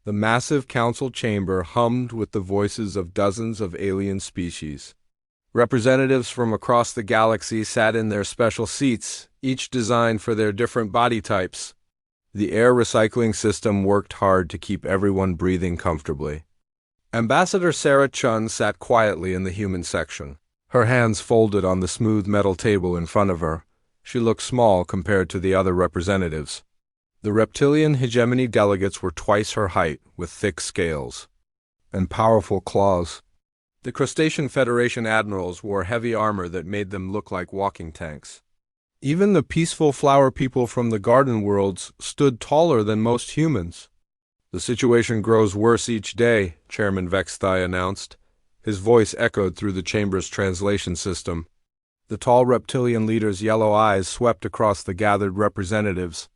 The massive council chamber hummed with the voices of dozens of alien species. Representatives from across the galaxy sat in their special seats, each designed for their different body types. The air recycling system worked hard to keep everyone breathing comfortably. Ambassador Sarah Chun sat quietly in the human section, her hands folded on the smooth metal table in front of her. She looked small compared to the other representatives. The reptilian hegemony delegates were twice her height, with thick scales and powerful claws. The Crustacean Federation admirals wore heavy armor that made them look like walking tanks. Even the peaceful flower people from the garden worlds stood taller than most humans. "The situation grows worse each day," Chairman Vexthai announced. His voice echoed through the chamber's translation system. The tall reptilian leader's yellow eyes swept across the gathered representatives.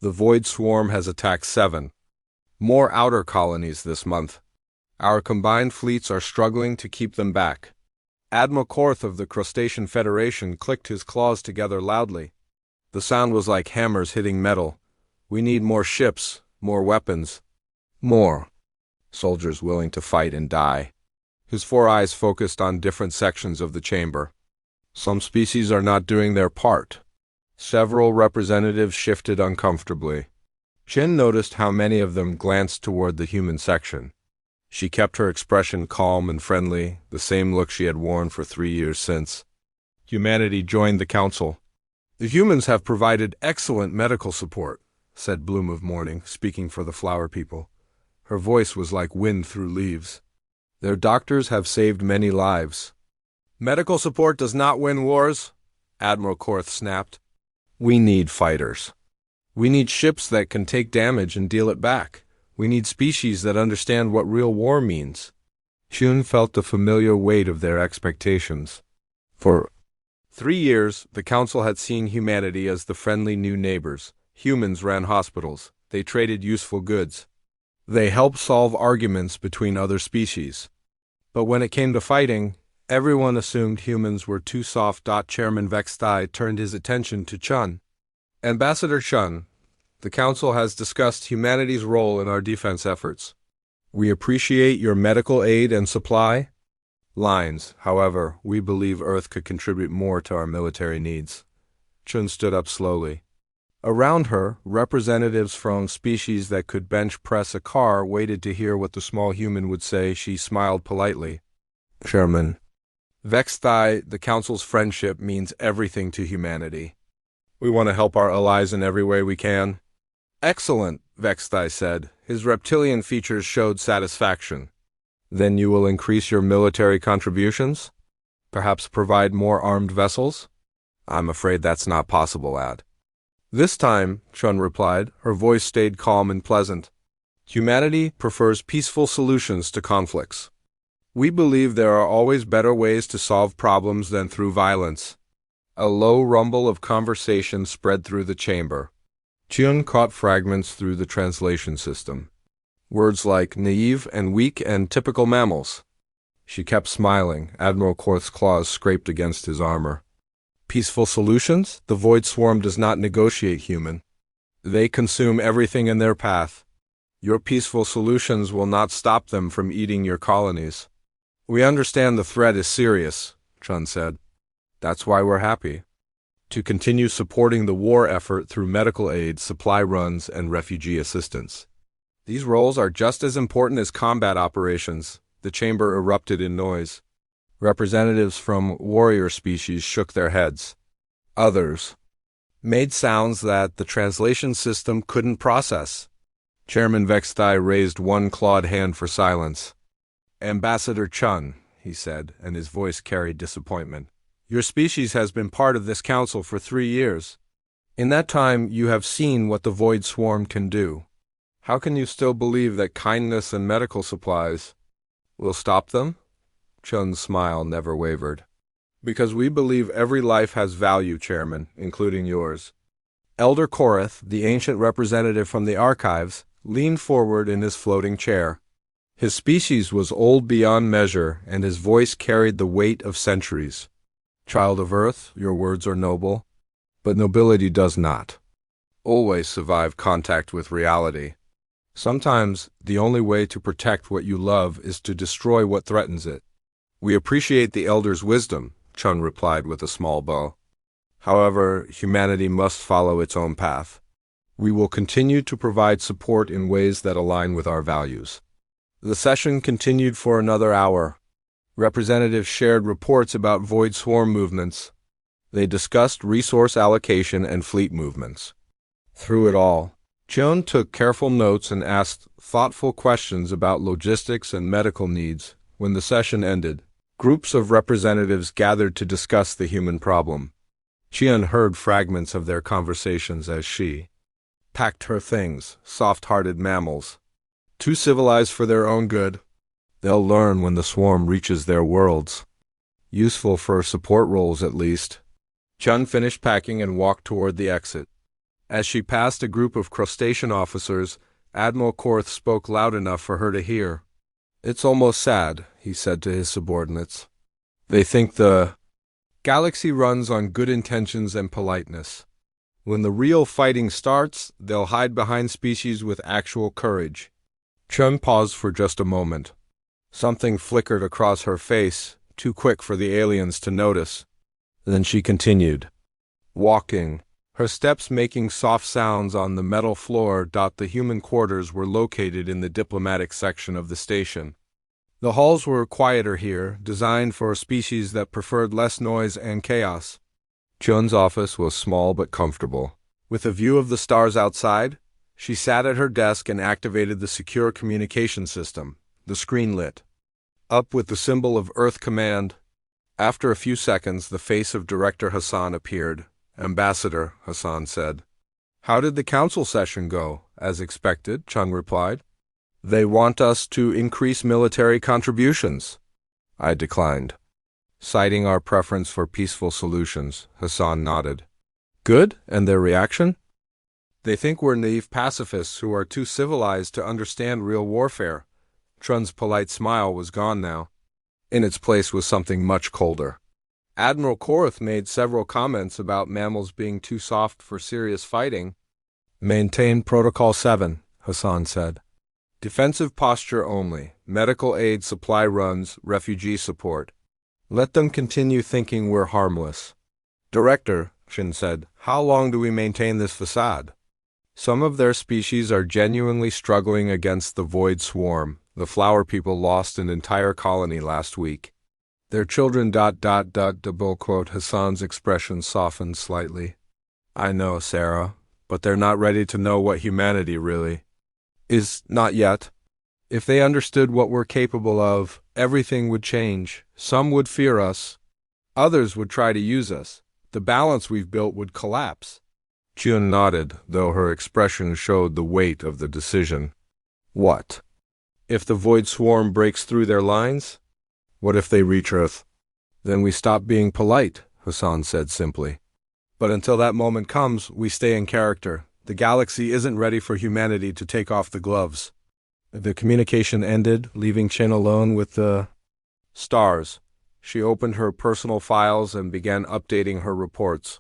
"The Void Swarm has attacked 7 more outer colonies this month. Our combined fleets are struggling to keep them back." Admiral Korth of the Crustacean Federation clicked his claws together loudly. The sound was like hammers hitting metal. "We need more ships, more weapons, more soldiers willing to fight and die." His 4 eyes focused on different sections of the chamber. "Some species are not doing their part." Several representatives shifted uncomfortably. Chin noticed how many of them glanced toward the human section. She kept her expression calm and friendly, the same look she had worn for 3 years since. Humanity joined the council. "The humans have provided excellent medical support," said Bloom of Morning, speaking for the flower people. Her voice was like wind through leaves. "Their doctors have saved many lives." "Medical support does not win wars," Admiral Korth snapped. "We need fighters. We need ships that can take damage and deal it back. We need species that understand what real war means." Shun felt the familiar weight of their expectations. For 3 years, the Council had seen humanity as the friendly new neighbors. Humans ran hospitals. They traded useful goods. They helped solve arguments between other species. But when it came to fighting, everyone assumed humans were too soft. Chairman Vexthai turned his attention to Chun. "Ambassador Chun, the Council has discussed humanity's role in our defense efforts. We appreciate your medical aid and supply lines. However, we believe Earth could contribute more to our military needs." Chun stood up slowly. Around her, representatives from species that could bench press a car waited to hear what the small human would say. She smiled politely. "Chairman Vexthai, the Council's friendship means everything to humanity. We want to help our allies in every way we can." "Excellent," Vexthai said. His reptilian features showed satisfaction. "Then you will increase your military contributions? Perhaps provide more armed vessels?" "I'm afraid that's not possible, Ad." "This time," Chun replied, her voice stayed calm and pleasant. "Humanity prefers peaceful solutions to conflicts. We believe there are always better ways to solve problems than through violence." A low rumble of conversation spread through the chamber. Chun caught fragments through the translation system. Words like naive and weak and typical mammals. She kept smiling. Admiral Korth's claws scraped against his armor. "Peaceful solutions? The Void Swarm does not negotiate, human. They consume everything in their path. Your peaceful solutions will not stop them from eating your colonies." "We understand the threat is serious," Chun said. "That's why we're happy to continue supporting the war effort through medical aid, supply runs, and refugee assistance. These roles are just as important as combat operations." The chamber erupted in noise. Representatives from warrior species shook their heads. Others made sounds that the translation system couldn't process. Chairman Vexthai raised one clawed hand for silence. "Ambassador Chun," he said, and his voice carried disappointment. "Your species has been part of this council for 3 years. In that time, you have seen what the Void Swarm can do. How can you still believe that kindness and medical supplies will stop them?" Chun's smile never wavered. "Because we believe every life has value, Chairman, including yours." Elder Korth, the ancient representative from the archives, leaned forward in his floating chair. His species was old beyond measure, and his voice carried the weight of centuries. "Child of Earth, your words are noble, but nobility does not always survive contact with reality. Sometimes, the only way to protect what you love is to destroy what threatens it. We appreciate the Elder's wisdom, Chun replied with a small bow. However, humanity must follow its own path. We will continue to provide support in ways that align with our values. The session continued for another hour. Representatives shared reports about void swarm movements. They discussed resource allocation and fleet movements. Through it all, Chun took careful notes and asked thoughtful questions about logistics and medical needs. When the session ended, groups of representatives gathered to discuss the human problem. Chun heard fragments of their conversations as she packed her things, soft-hearted mammals. Too civilized for their own good. They'll learn when the swarm reaches their worlds. Useful for support roles at least. Chun finished packing and walked toward the exit. As she passed a group of crustacean officers, Admiral Korth spoke loud enough for her to hear. "It's almost sad," he said to his subordinates. "They think the galaxy runs on good intentions and politeness. When the real fighting starts, they'll hide behind species with actual courage." Chun paused for just a moment. Something flickered across her face, too quick for the aliens to notice. Then she continued, walking, her steps making soft sounds on the metal floor. The human quarters were located in the diplomatic section of the station. The halls were quieter here, designed for a species that preferred less noise and chaos. Chun's office was small but comfortable. With a view of the stars outside, she sat at her desk and activated the secure communication system. The screen lit up with the symbol of Earth Command. After a few seconds, the face of Director Hassan appeared. "Ambassador," Hassan said. "How did the council session go?" "As expected," Chun replied. "They want us to increase military contributions." I declined. Citing our preference for peaceful solutions, Hassan nodded. "Good, and their reaction?" "They think we're naive pacifists who are too civilized to understand real warfare." Chun's polite smile was gone now. In its place was something much colder. Admiral Korth made several comments about mammals being too soft for serious fighting. "Maintain Protocol 7, Hassan said. "Defensive posture only, medical aid supply runs, refugee support. Let them continue thinking we're harmless." "Director," Shin said, "how long do we maintain this facade?" "Some of their species are genuinely struggling against the void swarm. The flower people lost an entire colony last week. Their children ... Double quote Hassan's expression softened slightly. "I know, Sarah, but they're not ready to know what humanity really is, not yet. If they understood what we're capable of, everything would change. Some would fear us. Others would try to use us. The balance we've built would collapse." Chun nodded, though her expression showed the weight of the decision. "What? If the void swarm breaks through their lines? What if they reach Earth?" "Then we stop being polite," Hassan said simply. "But until that moment comes, we stay in character. The galaxy isn't ready for humanity to take off the gloves." The communication ended, leaving Chen alone with the stars. She opened her personal files and began updating her reports.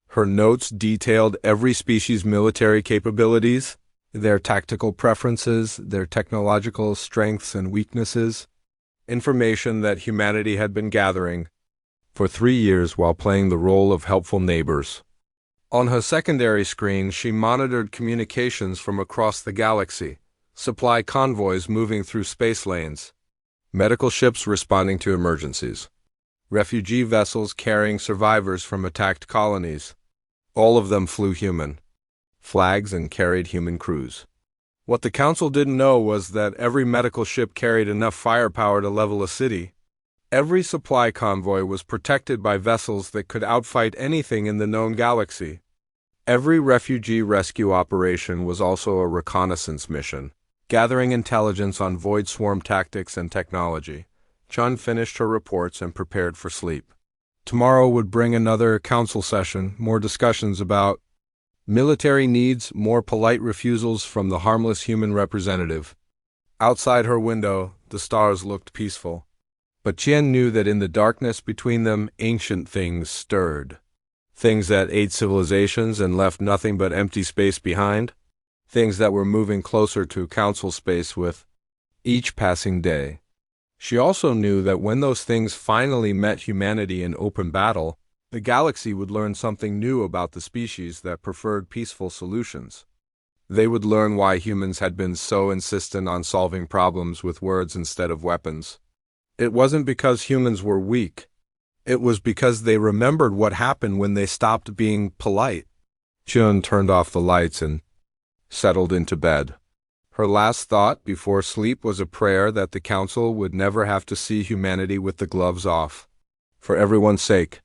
Her notes detailed every species' military capabilities, their tactical preferences, their technological strengths and weaknesses, information that humanity had been gathering for 3 years while playing the role of helpful neighbors. On her secondary screen, she monitored communications from across the galaxy, supply convoys moving through space lanes, medical ships responding to emergencies, refugee vessels carrying survivors from attacked colonies. All of them flew human flags and carried human crews. What the Council didn't know was that every medical ship carried enough firepower to level a city. Every supply convoy was protected by vessels that could outfight anything in the known galaxy. Every refugee rescue operation was also a reconnaissance mission, gathering intelligence on void swarm tactics and technology. Chun finished her reports and prepared for sleep. Tomorrow would bring another council session, more discussions about military needs, more polite refusals from the harmless human representative. Outside her window, the stars looked peaceful. But Qian knew that in the darkness between them, ancient things stirred. Things that ate civilizations and left nothing but empty space behind. things that were moving closer to Council space with each passing day. She also knew that when those things finally met humanity in open battle, the galaxy would learn something new about the species that preferred peaceful solutions. They would learn why humans had been so insistent on solving problems with words instead of weapons. It wasn't because humans were weak. It was because they remembered what happened when they stopped being polite. Chun turned off the lights and settled into bed. Her last thought before sleep was a prayer that the Council would never have to see humanity with the gloves off. For everyone's sake.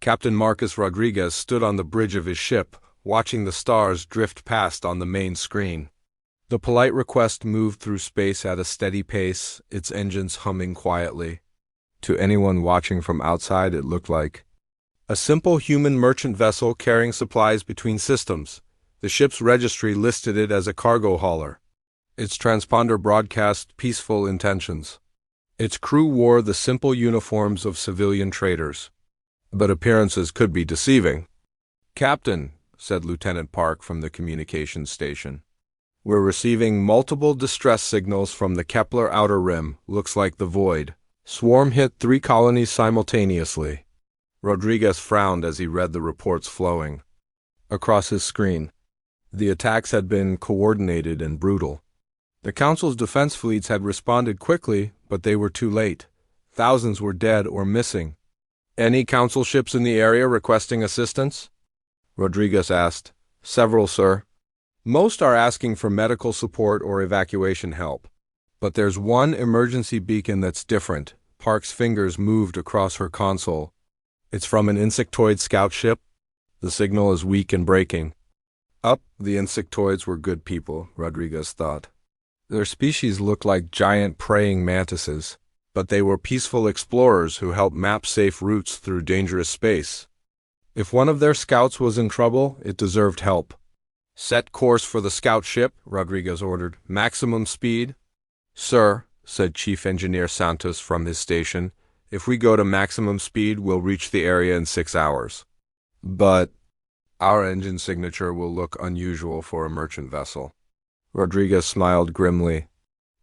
Captain Marcus Rodriguez stood on the bridge of his ship, watching the stars drift past on the main screen. The polite request moved through space at a steady pace, its engines humming quietly. To anyone watching from outside, it looked like a simple human merchant vessel carrying supplies between systems. The ship's registry listed it as a cargo hauler. Its transponder broadcast peaceful intentions. Its crew wore the simple uniforms of civilian traders. But appearances could be deceiving. "Captain," said Lieutenant Park from the communications station, "we're receiving multiple distress signals from the Kepler outer rim. Looks like the Void Swarm hit 3 colonies simultaneously." Rodriguez frowned as he read the reports flowing across his screen. The attacks had been coordinated and brutal. The Council's defense fleets had responded quickly, but they were too late. Thousands were dead or missing. "Any Council ships in the area requesting assistance?" Rodriguez asked. "Several, sir. Most are asking for medical support or evacuation help. But there's one emergency beacon that's different." Park's fingers moved across her console. "It's from an insectoid scout ship. The signal is weak and breaking." The insectoids were good people, Rodriguez thought. Their species looked like giant praying mantises, but they were peaceful explorers who helped map safe routes through dangerous space. If one of their scouts was in trouble, it deserved help. "Set course for the scout ship," Rodriguez ordered. "Maximum speed." "Sir," said Chief Engineer Santos from his station, "if we go to maximum speed, we'll reach the area in 6 hours. But our engine signature will look unusual for a merchant vessel." Rodriguez smiled grimly.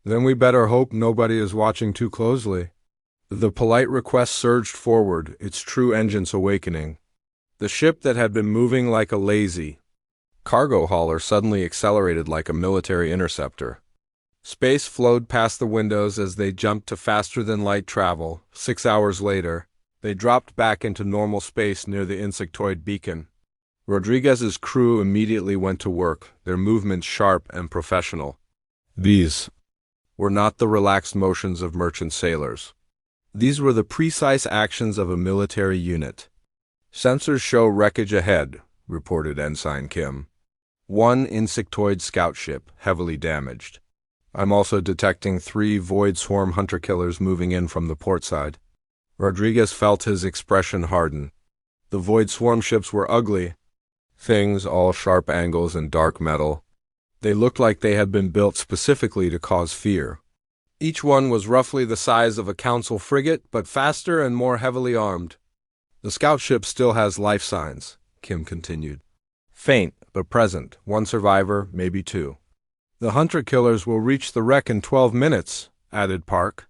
"Then we better hope nobody is watching too closely." The polite request surged forward, its true engines awakening. The ship that had been moving like a lazy cargo hauler suddenly accelerated like a military interceptor. Space flowed past the windows as they jumped to faster-than-light travel. 6 hours later, they dropped back into normal space near the insectoid beacon. Rodriguez's crew immediately went to work, their movements sharp and professional. These were not the relaxed motions of merchant sailors. These were the precise actions of a military unit. "Sensors show wreckage ahead," reported Ensign Kim. "One insectoid scout ship, heavily damaged. I'm also detecting 3 Void Swarm hunter-killers moving in from the port side." Rodriguez felt his expression harden. The Void Swarm ships were ugly. Things, all sharp angles and dark metal. They looked like they had been built specifically to cause fear. Each one was roughly the size of a Council frigate, but faster and more heavily armed. "The scout ship still has life signs," Kim continued. "Faint, but present. 1 survivor, maybe 2. "The hunter-killers will reach the wreck in 12 minutes, added Park.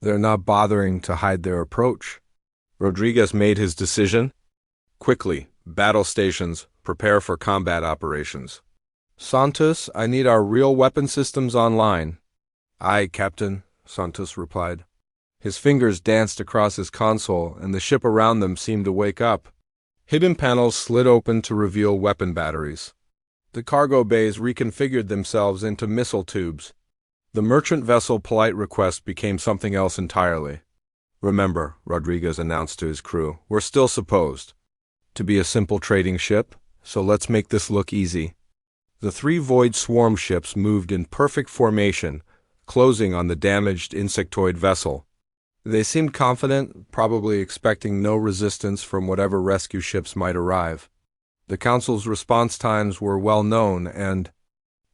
"They're not bothering to hide their approach." Rodriguez made his decision. "Quickly, battle stations, prepare for combat operations. Santos, I need our real weapon systems online." "Aye, Captain," Santos replied. His fingers danced across his console, and the ship around them seemed to wake up. Hidden panels slid open to reveal weapon batteries. The cargo bays reconfigured themselves into missile tubes. The merchant vessel polite request became something else entirely. "Remember," Rodriguez announced to his crew, "we're still supposed to be a simple trading ship, so let's make this look easy." The 3 Void Swarm ships moved in perfect formation, closing on the damaged insectoid vessel. They seemed confident, probably expecting no resistance from whatever rescue ships might arrive. The Council's response times were well known, and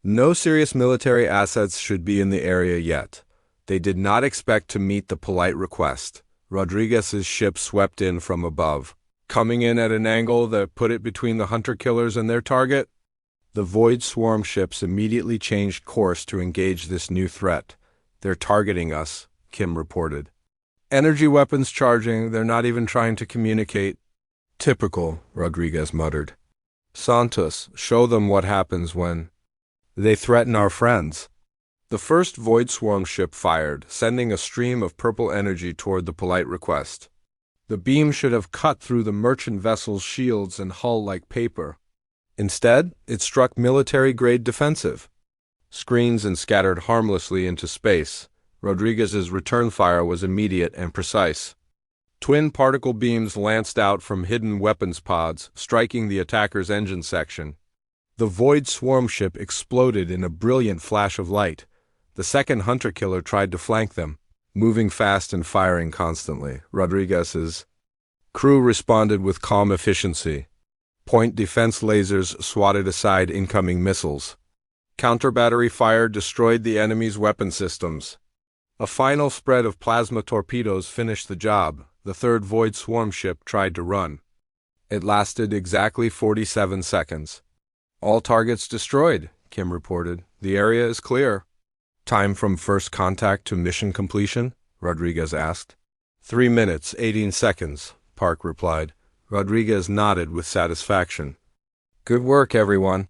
no serious military assets should be in the area yet. They did not expect to meet the polite request. Rodriguez's ship swept in from above, coming in at an angle that put it between the hunter-killers and their target. The Void Swarm ships immediately changed course to engage this new threat. "They're targeting us," Kim reported. "Energy weapons charging, they're not even trying to communicate." "Typical," Rodriguez muttered. "Santos, show them what happens when they threaten our friends." The first Void Swarm ship fired, sending a stream of purple energy toward the polite request. The beam should have cut through the merchant vessel's shields and hull like paper. Instead, it struck military-grade defensive screens and scattered harmlessly into space. Rodriguez's return fire was immediate and precise. Twin particle beams lanced out from hidden weapons pods, striking the attacker's engine section. The Void Swarm ship exploded in a brilliant flash of light. The second hunter-killer tried to flank them, moving fast and firing constantly. Rodriguez's crew responded with calm efficiency. Point defense lasers swatted aside incoming missiles. Counter-battery fire destroyed the enemy's weapon systems. A final spread of plasma torpedoes finished the job. The third Void Swarm ship tried to run. It lasted exactly 47 seconds. "All targets destroyed," Kim reported. "The area is clear." "Time from first contact to mission completion?" Rodriguez asked. 3 minutes, 18 seconds, Park replied. Rodriguez nodded with satisfaction. "Good work, everyone.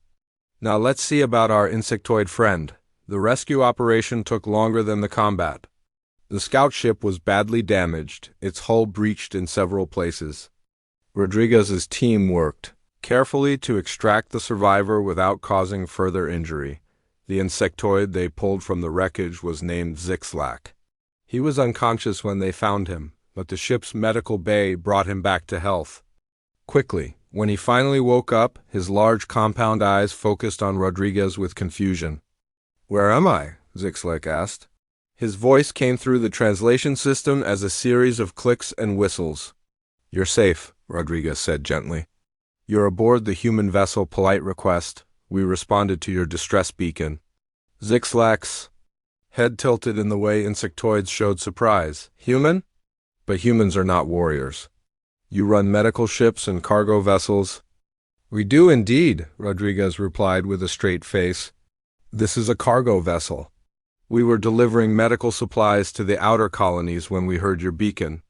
Now let's see about our insectoid friend." The rescue operation took longer than the combat. The scout ship was badly damaged, its hull breached in several places. Rodriguez's team worked carefully to extract the survivor without causing further injury. The insectoid they pulled from the wreckage was named Zixlac. He was unconscious when they found him, but the ship's medical bay brought him back to health. Quickly, when he finally woke up, his large compound eyes focused on Rodriguez with confusion. "Where am I?" Zixlac asked. His voice came through the translation system as a series of clicks and whistles. "You're safe," Rodriguez said gently. "You're aboard the human vessel Polite Request. We responded to your distress beacon." Zixlac's head tilted in the way insectoids showed surprise. "Human? But humans are not warriors. You run medical ships and cargo vessels?" "We do indeed," Rodriguez replied with a straight face. "This is a cargo vessel. We were delivering medical supplies to the outer colonies when we heard your beacon."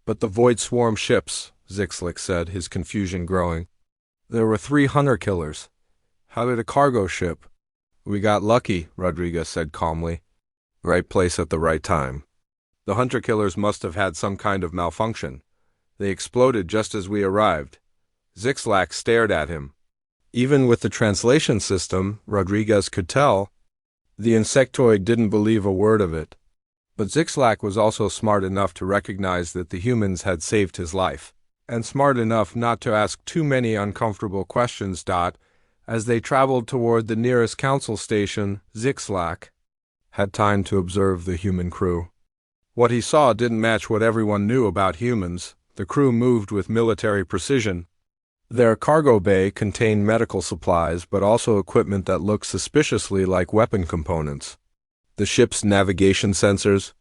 "But the Void Swarm ships," Zixlac said, his confusion growing. "There were 3 hunter-killers. How did a cargo ship?" "We got lucky," Rodriguez said calmly. "Right place at the right time. The hunter-killers must have had some kind of malfunction. They exploded just as we arrived." Zixlac stared at him. Even with the translation system, Rodriguez could tell. The insectoid didn't believe a word of it. But Zixlac was also smart enough to recognize that the humans had saved his life, and smart enough not to ask too many uncomfortable questions. As they traveled toward the nearest council station, Zixlac had time to observe the human crew. What he saw didn't match what everyone knew about humans. The crew moved with military precision. Their cargo bay contained medical supplies, but also equipment that looked suspiciously like weapon components. The ship's navigation sensors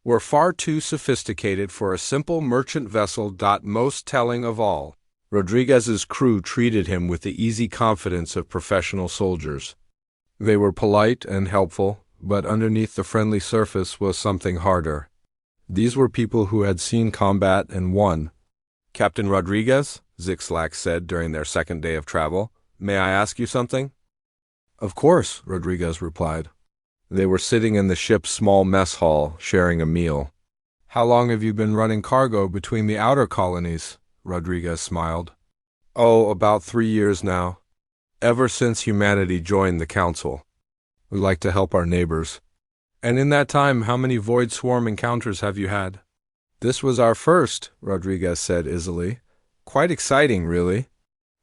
were far too sophisticated for a simple merchant vessel. Most telling of all, Rodriguez's crew treated him with the easy confidence of professional soldiers. They were polite and helpful, but underneath the friendly surface was something harder. These were people who had seen combat and won. "Captain Rodriguez," Zixlac said during their second day of travel, "may I ask you something?" "Of course," Rodriguez replied. They were sitting in the ship's small mess hall, sharing a meal. "How long have you been running cargo between the outer colonies?" Rodriguez smiled. "Oh, about 3 years now. Ever since humanity joined the council. We like to help our neighbors." "And in that time, how many Void Swarm encounters have you had?" "This was our first," Rodriguez said easily. "Quite exciting, really.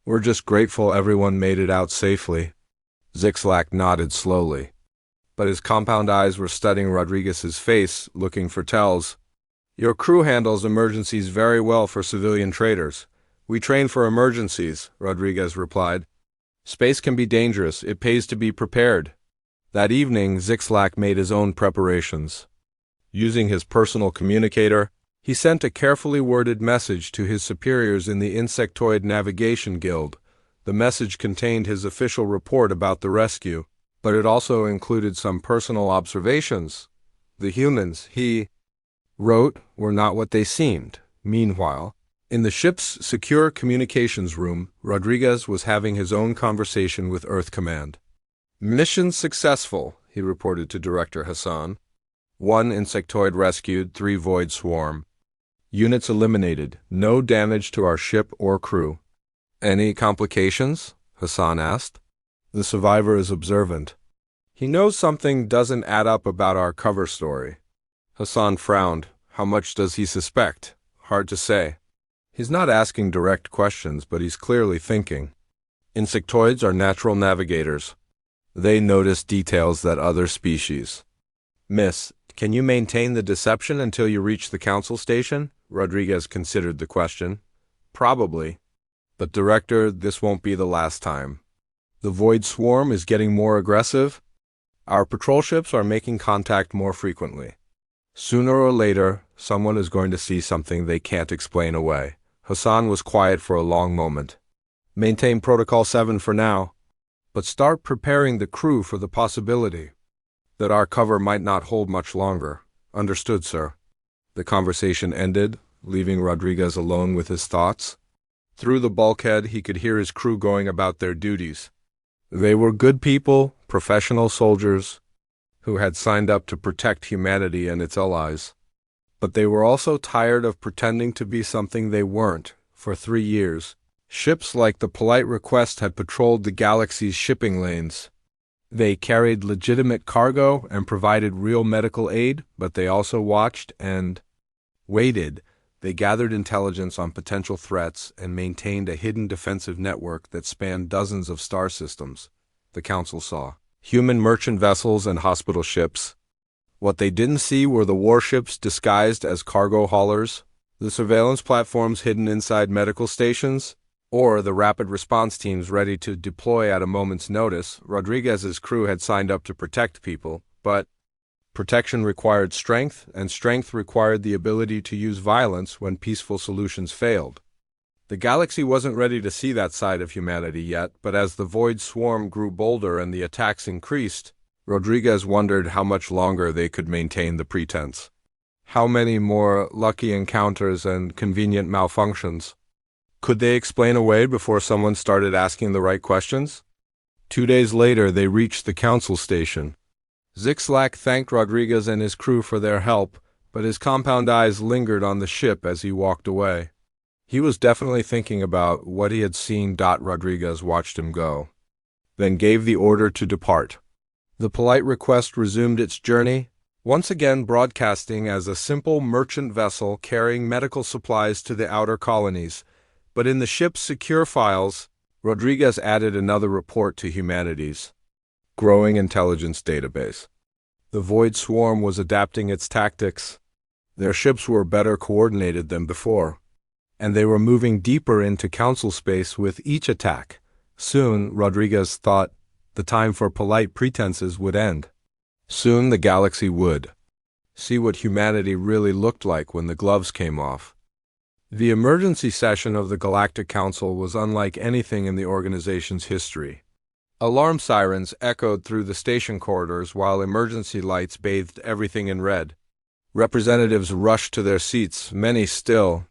We're just grateful everyone made it out safely." Zixlac nodded slowly, but his compound eyes were studying Rodriguez's face, looking for tells. "Your crew handles emergencies very well for civilian traders. We train for emergencies," Rodriguez replied. "Space can be dangerous. It pays to be prepared." That evening, Zixlac made his own preparations. Using his personal communicator, he sent a carefully worded message to his superiors in the Insectoid Navigation Guild. The message contained his official report about the rescue, but it also included some personal observations. The humans, he wrote, were not what they seemed. Meanwhile, in the ship's secure communications room, Rodriguez was having his own conversation with Earth Command. "Mission successful," he reported to Director Hassan. "1 insectoid rescued, 3 void swarm. Units eliminated. No damage to our ship or crew." "Any complications?" Hassan asked. The survivor is observant. He knows something doesn't add up about our cover story. Hassan frowned. How much does he suspect? Hard to say. He's not asking direct questions, but he's clearly thinking. Insectoids are natural navigators. They notice details that other species. "Miss, can you maintain the deception until you reach the council station?" Rodriguez considered the question. "Probably. But Director, this won't be the last time. The Void Swarm is getting more aggressive. Our patrol ships are making contact more frequently. Sooner or later, someone is going to see something they can't explain away." Hassan was quiet for a long moment. "Maintain Protocol 7 for now, but start preparing the crew for the possibility that our cover might not hold much longer." "Understood, sir." The conversation ended, leaving Rodriguez alone with his thoughts. Through the bulkhead, he could hear his crew going about their duties. They were good people, professional soldiers, who had signed up to protect humanity and its allies. But they were also tired of pretending to be something they weren't. For 3 years, ships like the Polite Request had patrolled the galaxy's shipping lanes. They carried legitimate cargo and provided real medical aid, but they also watched and waited. They gathered intelligence on potential threats and maintained a hidden defensive network that spanned dozens of star systems. The Council saw human merchant vessels and hospital ships. What they didn't see were the warships disguised as cargo haulers, the surveillance platforms hidden inside medical stations, or the rapid response teams ready to deploy at a moment's notice. Rodriguez's crew had signed up to protect people, but protection required strength, and strength required the ability to use violence when peaceful solutions failed. The galaxy wasn't ready to see that side of humanity yet, but as the Void Swarm grew bolder and the attacks increased, Rodriguez wondered how much longer they could maintain the pretense. How many more lucky encounters and convenient malfunctions? Could they explain away before someone started asking the right questions? 2 days later, they reached the council station. Zixlac thanked Rodriguez and his crew for their help, but his compound eyes lingered on the ship as he walked away. He was definitely thinking about what he had seen. Rodriguez watched him go, then gave the order to depart. The Polite Request resumed its journey, once again broadcasting as a simple merchant vessel carrying medical supplies to the outer colonies. But in the ship's secure files, Rodriguez added another report to humanity's growing intelligence database. The Void Swarm was adapting its tactics. Their ships were better coordinated than before, and they were moving deeper into council space with each attack. Soon, Rodriguez thought, the time for polite pretenses would end. Soon the galaxy would see what humanity really looked like when the gloves came off. The emergency session of the Galactic Council was unlike anything in the organization's history. Alarm sirens echoed through the station corridors while emergency lights bathed everything in red. Representatives rushed to their seats, many still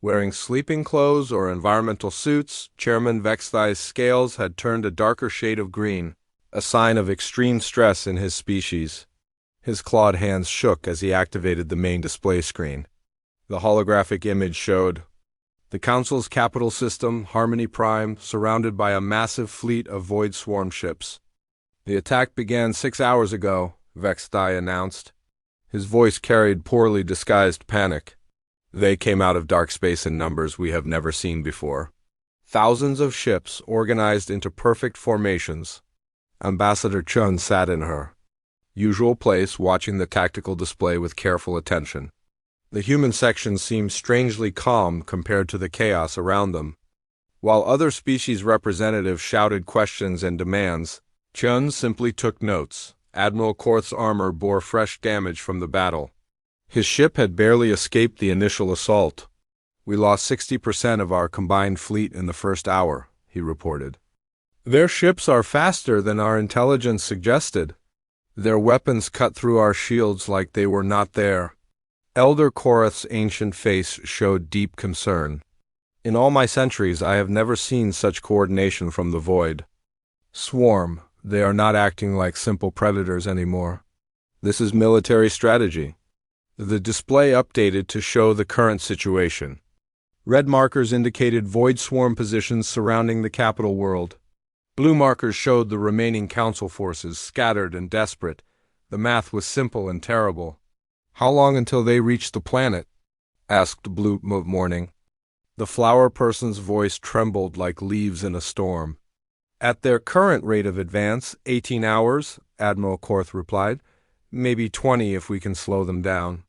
wearing sleeping clothes or environmental suits. Chairman Vexthai's scales had turned a darker shade of green, a sign of extreme stress in his species. His clawed hands shook as he activated the main display screen. The holographic image showed the Council's capital system, Harmony Prime, surrounded by a massive fleet of Void Swarm ships. "The attack began 6 hours ago," Vexthai announced. His voice carried poorly disguised panic. "They came out of dark space in numbers we have never seen before. Thousands of ships organized into perfect formations." Ambassador Chun sat in her usual place, watching the tactical display with careful attention. The human section seemed strangely calm compared to the chaos around them. While other species representatives shouted questions and demands, Chun simply took notes. Admiral Korth's armor bore fresh damage from the battle. His ship had barely escaped the initial assault. "We lost 60% of our combined fleet in the first hour," he he reported. Their ships are faster than our intelligence suggested. Their weapons cut through our shields like they were not there. Elder Korath's ancient face showed deep concern. In all my centuries, I have never seen such coordination from the void. Swarm, they are not acting like simple predators anymore. This is military strategy. The display updated to show the current situation. Red markers indicated void swarm positions surrounding the capital world. Blue markers showed the remaining council forces, scattered and desperate. The math was simple and terrible. How long until they reach the planet? Asked Blue Morning. The flower person's voice trembled like leaves in a storm. At their current rate of advance, 18 hours, Admiral Korth replied. Maybe 20 if we can slow them down.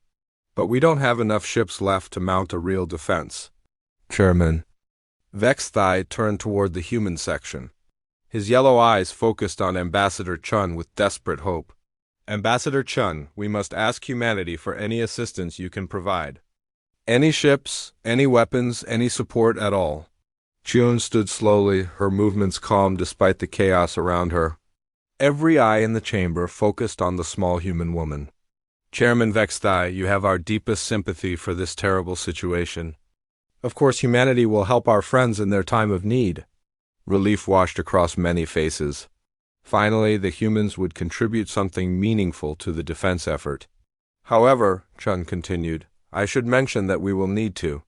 But we don't have enough ships left to mount a real defense. Chairman. Vexthai turned toward the human section. His yellow eyes focused on Ambassador Chun with desperate hope. Ambassador Chun, we must ask humanity for any assistance you can provide. Any ships, any weapons, any support at all. Chun stood slowly, her movements calm despite the chaos around her. Every eye in the chamber focused on the small human woman. Chairman Vexthai, you have our deepest sympathy for this terrible situation. Of course, humanity will help our friends in their time of need. Relief washed across many faces. Finally, the humans would contribute something meaningful to the defense effort. However, Chun continued, I should mention that we will need to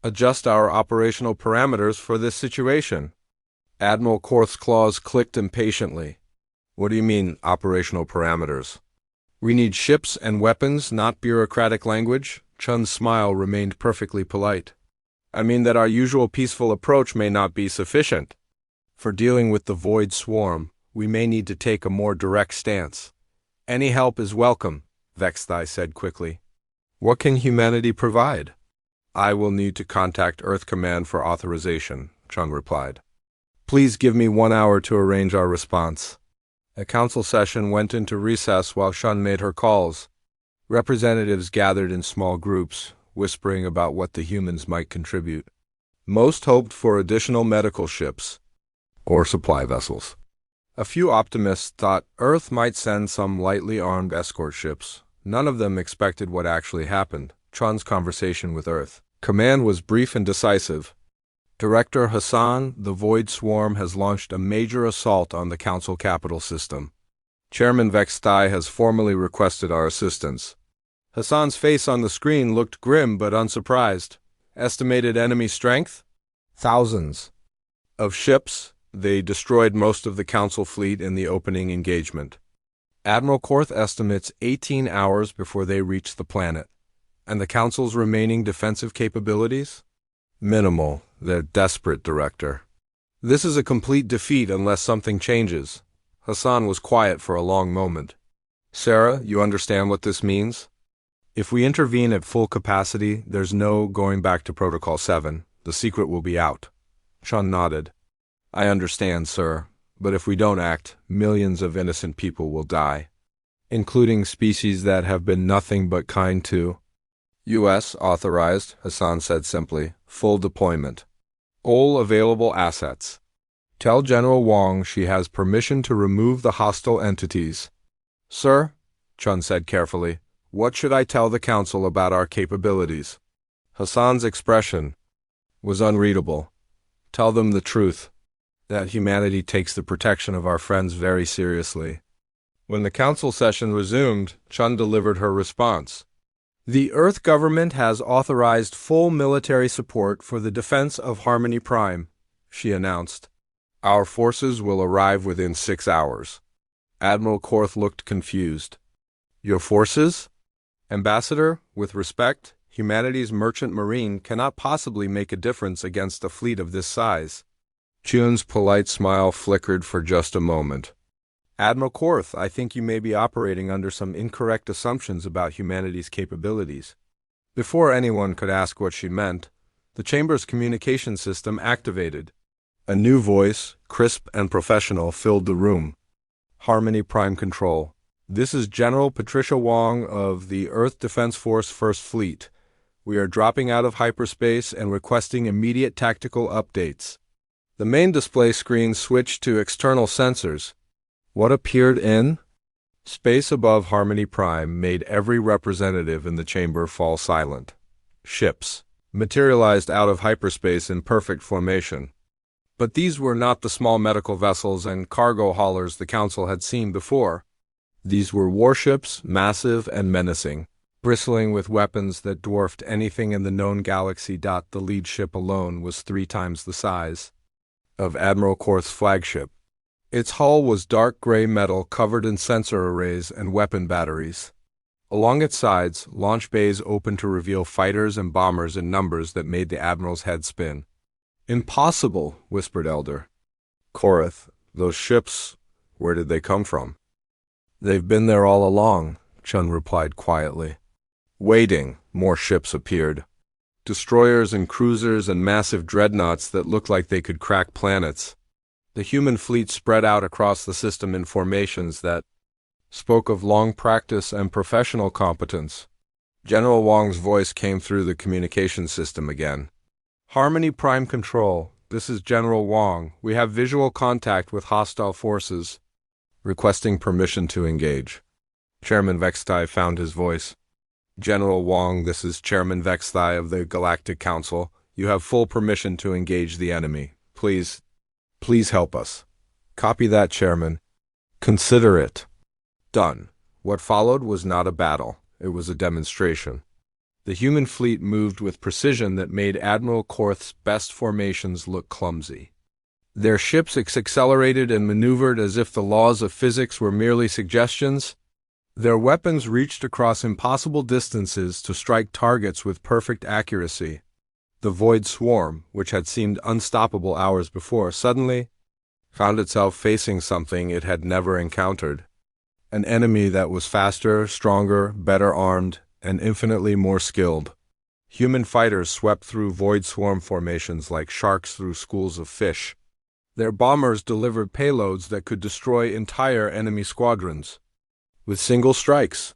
adjust our operational parameters for this situation. Admiral Korth's claws clicked impatiently. What do you mean, operational parameters? We need ships and weapons, not bureaucratic language. Chun's smile remained perfectly polite. I mean that our usual peaceful approach may not be sufficient. For dealing with the void swarm, we may need to take a more direct stance. Any help is welcome, Vexthai said quickly. What can humanity provide? I will need to contact Earth Command for authorization, Chun replied. Please give me 1 hour to arrange our response. A council session went into recess while Chun made her calls. Representatives gathered in small groups, whispering about what the humans might contribute. Most hoped for additional medical ships or supply vessels. A few optimists thought Earth might send some lightly armed escort ships. None of them expected what actually happened. Chun's conversation with Earth Command was brief and decisive. Director Hassan, the Void Swarm has launched a major assault on the Council Capital System. Chairman Vexthai has formally requested our assistance. Hassan's face on the screen looked grim but unsurprised. Estimated enemy strength? Thousands. Of ships, they destroyed most of the Council fleet in the opening engagement. Admiral Korth estimates 18 hours before they reach the planet. And the Council's remaining defensive capabilities? Minimal. They're desperate, Director. This is a complete defeat unless something changes. Hassan was quiet for a long moment. Sarah, you understand what this means? If we intervene at full capacity, there's no going back to Protocol 7. The secret will be out. Chun nodded. I understand, sir, but if we don't act, millions of innocent people will die, including species that have been nothing but kind to. U.S. authorized, Hassan said simply, full deployment. All available assets. Tell General Wong she has permission to remove the hostile entities. Sir, Chun said carefully, what should I tell the Council about our capabilities? Hassan's expression was unreadable. Tell them the truth, that humanity takes the protection of our friends very seriously. When the Council session resumed, Chun delivered her response. The Earth government has authorized full military support for the defense of Harmony Prime, she announced. Our forces will arrive within 6 hours. Admiral Korth looked confused. Your forces? Ambassador, with respect, humanity's merchant marine cannot possibly make a difference against a fleet of this size. Chun's polite smile flickered for just a moment. Admiral Korth, I think you may be operating under some incorrect assumptions about humanity's capabilities. Before anyone could ask what she meant, the Chamber's communication system activated. A new voice, crisp and professional, filled the room. Harmony Prime Control. This is General Patricia Wong of the Earth Defense Force First Fleet. We are dropping out of hyperspace and requesting immediate tactical updates. The main display screen switched to external sensors. What appeared in space above Harmony Prime made every representative in the chamber fall silent. Ships materialized out of hyperspace in perfect formation. But these were not the small medical vessels and cargo haulers the Council had seen before. These were warships, massive and menacing, bristling with weapons that dwarfed anything in the known galaxy. The lead ship alone was 3 times the size of Admiral Korth's flagship. Its hull was dark gray metal covered in sensor arrays and weapon batteries. Along its sides, launch bays opened to reveal fighters and bombers in numbers that made the Admiral's head spin. "Impossible," whispered Elder Korth. "Those ships, where did they come from?" "They've been there all along," Chun replied quietly. Waiting, more ships appeared. Destroyers and cruisers and massive dreadnoughts that looked like they could crack planets. The human fleet spread out across the system in formations that spoke of long practice and professional competence. General Wong's voice came through the communication system again. "Harmony Prime Control, this is General Wong. We have visual contact with hostile forces. Requesting permission to engage." Chairman Vextai found his voice. "General Wong, this is Chairman Vextai of the Galactic Council. You have full permission to engage the enemy. Please help us." "Copy that, Chairman." "Consider it." Done. What followed was not a battle. It was a demonstration. The human fleet moved with precision that made Admiral Korth's best formations look clumsy. Their ships accelerated and maneuvered as if the laws of physics were merely suggestions. Their weapons reached across impossible distances to strike targets with perfect accuracy. The Void Swarm, which had seemed unstoppable hours before, suddenly found itself facing something it had never encountered. An enemy that was faster, stronger, better armed, and infinitely more skilled. Human fighters swept through Void Swarm formations like sharks through schools of fish. Their bombers delivered payloads that could destroy entire enemy squadrons. With single strikes,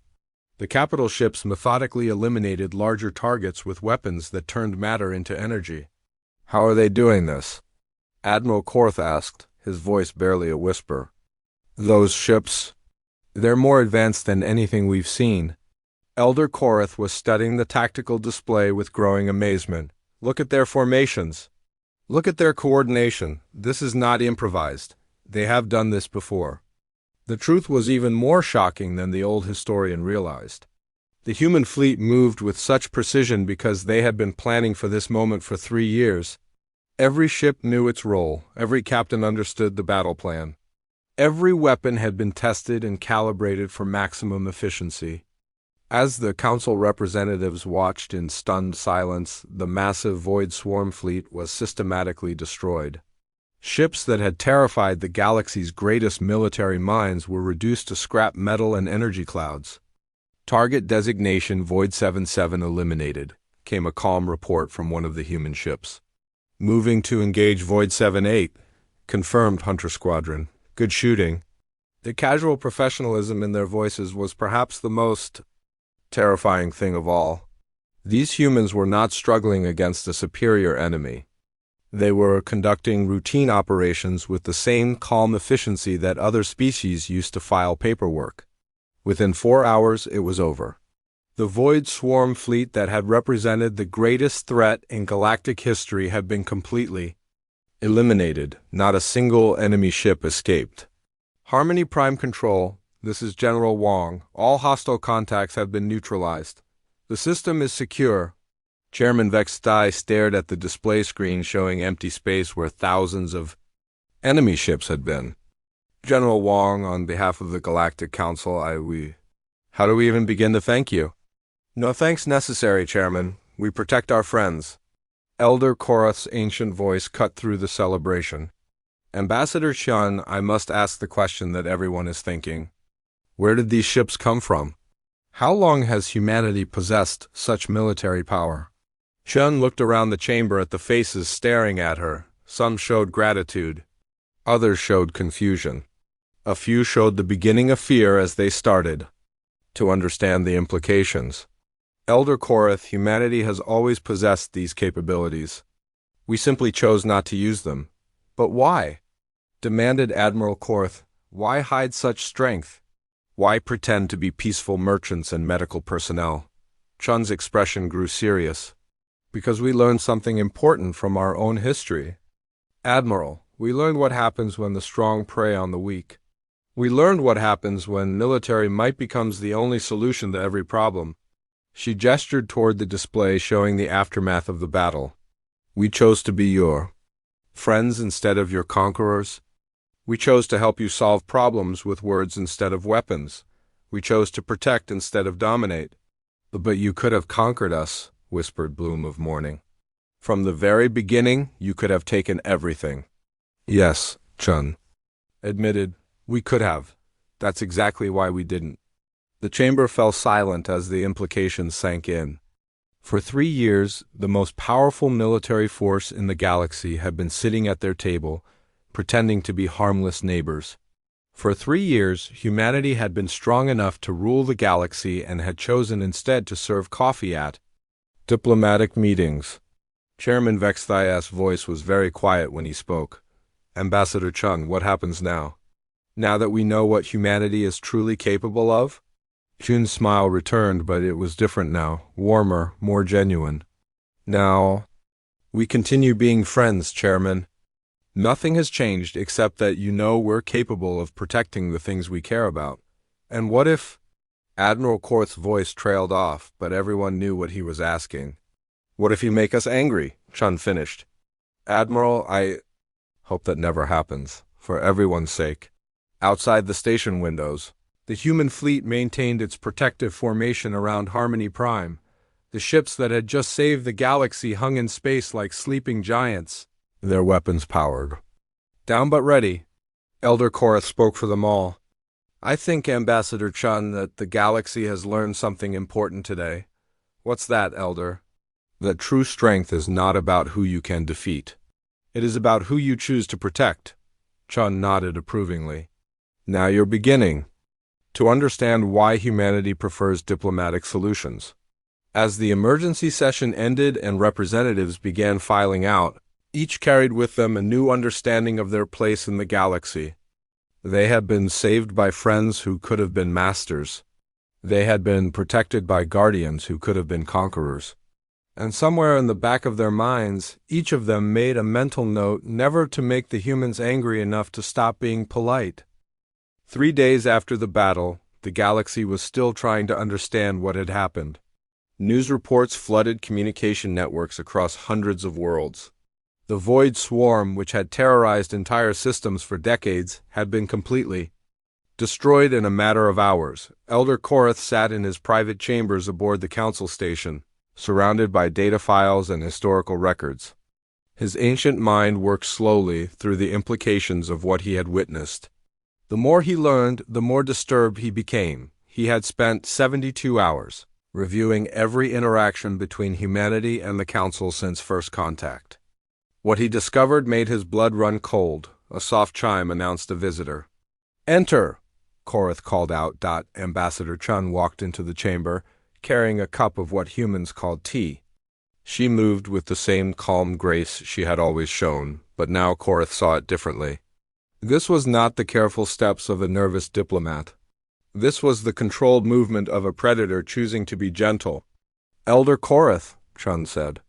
the capital ships methodically eliminated larger targets with weapons that turned matter into energy. "How are they doing this?" Admiral Korth asked, his voice barely a whisper. "Those ships, they're more advanced than anything we've seen." Elder Korth was studying the tactical display with growing amazement. "Look at their formations. Look at their coordination. This is not improvised. They have done this before." The truth was even more shocking than the old historian realized. The human fleet moved with such precision because they had been planning for this moment for 3 years. Every ship knew its role. Every captain understood the battle plan. Every weapon had been tested and calibrated for maximum efficiency. As the Council representatives watched in stunned silence, the massive Void Swarm fleet was systematically destroyed. Ships that had terrified the galaxy's greatest military minds were reduced to scrap metal and energy clouds. "Target designation Void 77 eliminated," came a calm report from one of the human ships. "Moving to engage Void 78, confirmed, Hunter Squadron. Good shooting." The casual professionalism in their voices was perhaps the most terrifying thing of all. These humans were not struggling against a superior enemy. They were conducting routine operations with the same calm efficiency that other species used to file paperwork. Within 4 hours, it was over. The Void Swarm fleet that had represented the greatest threat in galactic history had been completely eliminated. Not a single enemy ship escaped. "Harmony Prime Control, this is General Wong. All hostile contacts have been neutralized. The system is secure." Chairman Vextai stared at the display screen showing empty space where thousands of enemy ships had been. "General Wong, on behalf of the Galactic Council, how do we even begin to thank you?" "No thanks necessary, Chairman. We protect our friends." Elder Korth's ancient voice cut through the celebration. "Ambassador Chun, I must ask the question that everyone is thinking. Where did these ships come from? How long has humanity possessed such military power?" Chun looked around the chamber at the faces staring at her. Some showed gratitude. Others showed confusion. A few showed the beginning of fear as they started to understand the implications. "Elder Korth, humanity has always possessed these capabilities. We simply chose not to use them. But why? Demanded Admiral Korth. Why hide such strength? Why pretend to be peaceful merchants and medical personnel? Chun's expression grew serious. Because we learned something important from our own history. Admiral, we learned what happens when the strong prey on the weak. We learned what happens when military might becomes the only solution to every problem. She gestured toward the display showing the aftermath of the battle. We chose to be your friends instead of your conquerors. We chose to help you solve problems with words instead of weapons. We chose to protect instead of dominate. But you could have conquered us, whispered Bloom of Morning. From the very beginning, you could have taken everything. Yes, Chun admitted, we could have. That's exactly why we didn't. The chamber fell silent as the implications sank in. For 3 years, the most powerful military force in the galaxy had been sitting at their table, pretending to be harmless neighbors. For 3 years, humanity had been strong enough to rule the galaxy and had chosen instead to serve coffee at diplomatic meetings. Chairman Vexthias' voice was very quiet when he spoke. Ambassador Chun, what happens now? Now that we know what humanity is truly capable of? Chun's smile returned, but it was different now, warmer, more genuine. Now, we continue being friends, Chairman. Nothing has changed except that you know we're capable of protecting the things we care about. And what if... Admiral Korth's voice trailed off, but everyone knew what he was asking. What if you make us angry? Chun finished. Admiral, I hope that never happens, for everyone's sake. Outside the station windows, the human fleet maintained its protective formation around Harmony Prime. The ships that had just saved the galaxy hung in space like sleeping giants, their weapons powered. Down but ready. Elder Korth spoke for them all. I think, Ambassador Chun, that the galaxy has learned something important today. What's that, Elder? That true strength is not about who you can defeat. It is about who you choose to protect. Chun nodded approvingly. Now you're beginning to understand why humanity prefers diplomatic solutions. As the emergency session ended and representatives began filing out, each carried with them a new understanding of their place in the galaxy. They had been saved by friends who could have been masters. They had been protected by guardians who could have been conquerors. And somewhere in the back of their minds, each of them made a mental note never to make the humans angry enough to stop being polite. 3 days after the battle, the galaxy was still trying to understand what had happened. News reports flooded communication networks across hundreds of worlds. The Void Swarm, which had terrorized entire systems for decades, had been completely destroyed in a matter of hours. Elder Korth sat in his private chambers aboard the council station, surrounded by data files and historical records. His ancient mind worked slowly through the implications of what he had witnessed. The more he learned, the more disturbed he became. He had spent 72 hours reviewing every interaction between humanity and the Council since first contact. What he discovered made his blood run cold. A soft chime announced a visitor. "Enter!" Korth called out. Ambassador Chun walked into the chamber, carrying a cup of what humans called tea. She moved with the same calm grace she had always shown, but now Korth saw it differently. This was not the careful steps of a nervous diplomat. This was the controlled movement of a predator choosing to be gentle. "Elder Korth," Chun said.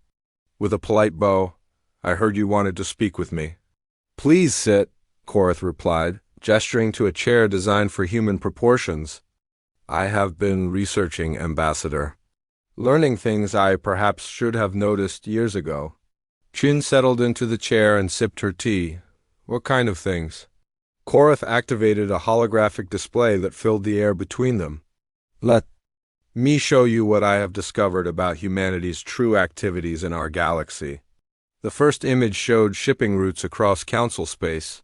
With a polite bow, "I heard you wanted to speak with me." "Please sit," Korth replied, gesturing to a chair designed for human proportions. "I have been researching, Ambassador. Learning things I perhaps should have noticed years ago." Chun settled into the chair and sipped her tea. "What kind of things?" Korth activated a holographic display that filled the air between them. "Let me show you what I have discovered about humanity's true activities in our galaxy." The first image showed shipping routes across council space.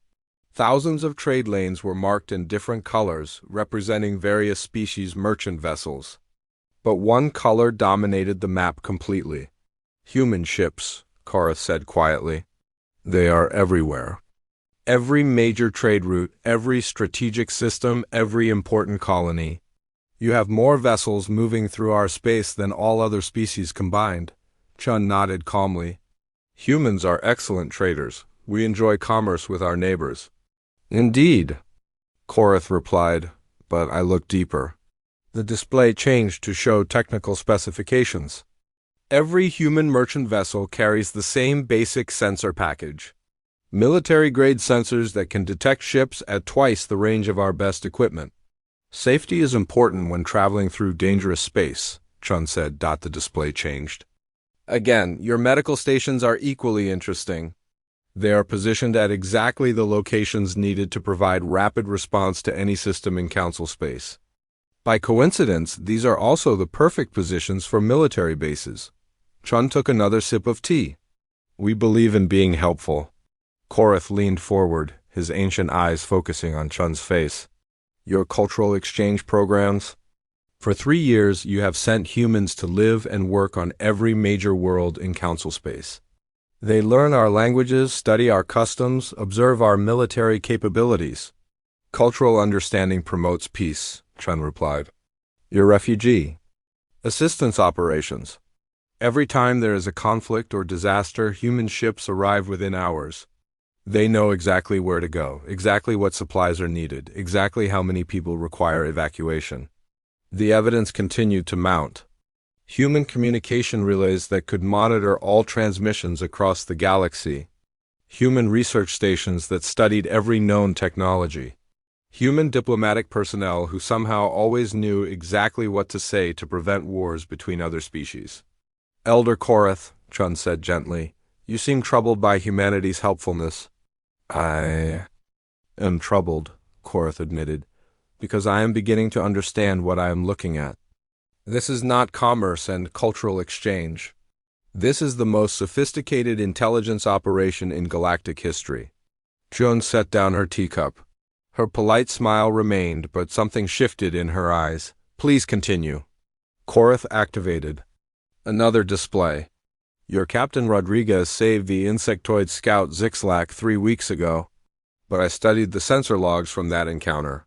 Thousands of trade lanes were marked in different colors, representing various species merchant vessels. But one color dominated the map completely. "Human ships," Korth said quietly. "They are everywhere. Every major trade route, every strategic system, every important colony. You have more vessels moving through our space than all other species combined." Chun nodded calmly. "Humans are excellent traders, We enjoy commerce with our neighbors. Indeed, Korath replied, but I looked deeper. The display changed to show technical specifications. Every human merchant vessel carries the same basic sensor package. Military-grade sensors that can detect ships at twice the range of our best equipment. Safety is important when traveling through dangerous space, Chun said. The display changed. Again, your medical stations are equally interesting. They are positioned at exactly the locations needed to provide rapid response to any system in Council space. By coincidence, these are also the perfect positions for military bases. Chun took another sip of tea. We believe in being helpful. Korath leaned forward, his ancient eyes focusing on Chun's face. Your cultural exchange programs? For 3 years, you have sent humans to live and work on every major world in Council space. They learn our languages, study our customs, observe our military capabilities. Cultural understanding promotes peace, Chun replied. Your refugee. Assistance operations. Every time there is a conflict or disaster, human ships arrive within hours. They know exactly where to go, exactly what supplies are needed, exactly how many people require evacuation. The evidence continued to mount. Human communication relays that could monitor all transmissions across the galaxy. Human research stations that studied every known technology. Human diplomatic personnel who somehow always knew exactly what to say to prevent wars between other species. Elder Korath, Chun said gently, you seem troubled by humanity's helpfulness. I am troubled, Korath admitted, because I am beginning to understand what I am looking at. This is not commerce and cultural exchange. This is the most sophisticated intelligence operation in galactic history. Chun set down her teacup. Her polite smile remained, but something shifted in her eyes. Please continue. Korath activated. Another display. Your Captain Rodriguez saved the insectoid scout Zixlac 3 weeks ago, but I studied the sensor logs from that encounter.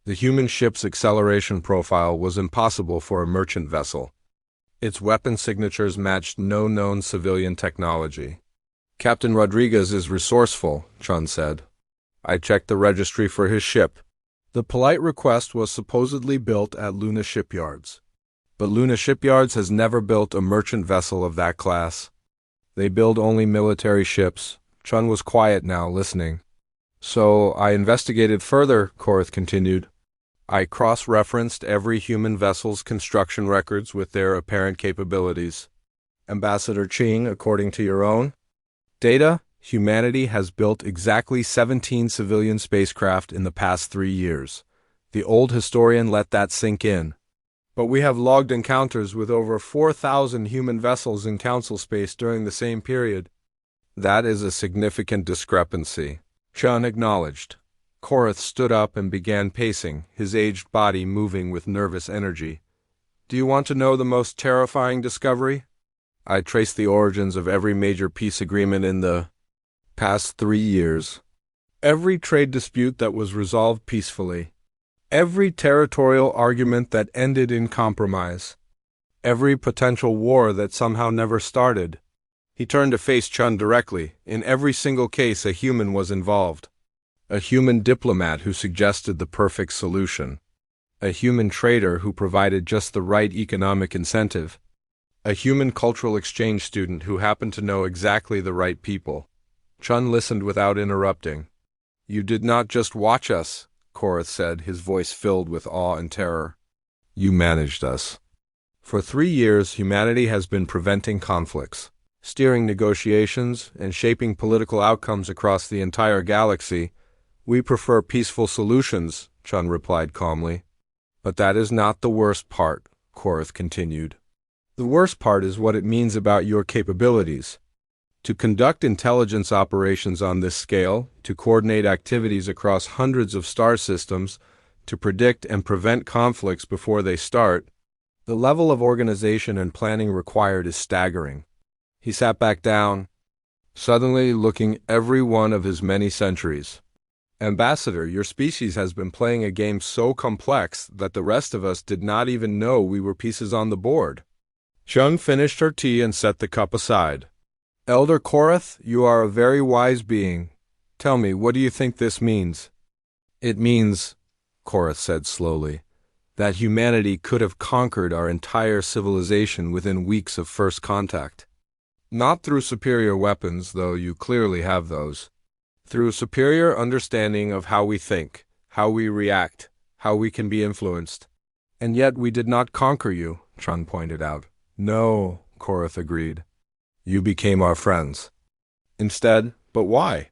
The human ship's acceleration profile was impossible for a merchant vessel. Its weapon signatures matched no known civilian technology. Captain Rodriguez is resourceful, Chun said. I checked the registry for his ship. The polite request was supposedly built at Luna Shipyards. But Luna Shipyards has never built a merchant vessel of that class. They build only military ships. Chun was quiet now, listening. So I investigated further, Korath continued. I cross-referenced every human vessel's construction records with their apparent capabilities. Ambassador Ching, according to your own data, humanity has built exactly 17 civilian spacecraft in the past 3 years. The old historian let that sink in. But we have logged encounters with over 4,000 human vessels in Council space during the same period. That is a significant discrepancy, Chun acknowledged. Korath stood up and began pacing, his aged body moving with nervous energy. Do you want to know the most terrifying discovery? I traced the origins of every major peace agreement in the past 3 years. Every trade dispute that was resolved peacefully. Every territorial argument that ended in compromise. Every potential war that somehow never started. He turned to face Chun directly. In every single case, a human was involved. A human diplomat who suggested the perfect solution. A human trader who provided just the right economic incentive. A human cultural exchange student who happened to know exactly the right people. Chun listened without interrupting. You did not just watch us, Korath said, his voice filled with awe and terror. You managed us. For 3 years, humanity has been preventing conflicts, steering negotiations, and shaping political outcomes across the entire galaxy. We prefer peaceful solutions, Chun replied calmly. But that is not the worst part, Korath continued. The worst part is what it means about your capabilities. To conduct intelligence operations on this scale, to coordinate activities across hundreds of star systems, to predict and prevent conflicts before they start, the level of organization and planning required is staggering. He sat back down, suddenly looking every one of his many centuries. Ambassador, your species has been playing a game so complex that the rest of us did not even know we were pieces on the board. Chun finished her tea and set the cup aside. Elder Korath, you are a very wise being. Tell me, what do you think this means? It means, Korath said slowly, that humanity could have conquered our entire civilization within weeks of first contact. Not through superior weapons, though you clearly have those. Through superior understanding of how we think, how we react, how we can be influenced. And yet we did not conquer you, Chun pointed out. No, Korath agreed. You became our friends. Instead, but why?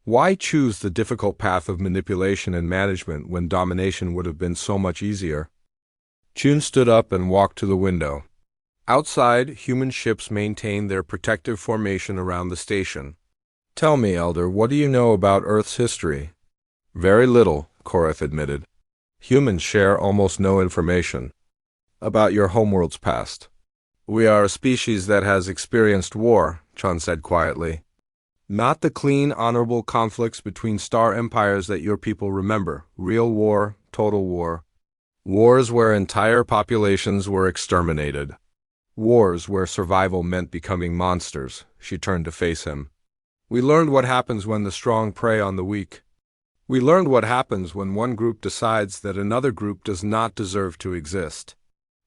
Why choose the difficult path of manipulation and management when domination would have been so much easier? Chun stood up and walked to the window. Outside, human ships maintained their protective formation around the station. Tell me, Elder, what do you know about Earth's history? Very little, Korath admitted. Humans share almost no information about your homeworld's past. We are a species that has experienced war, Chun said quietly. Not the clean, honorable conflicts between star empires that your people remember. Real war, total war. Wars where entire populations were exterminated. Wars where survival meant becoming monsters. She turned to face him. We learned what happens when the strong prey on the weak. We learned what happens when one group decides that another group does not deserve to exist.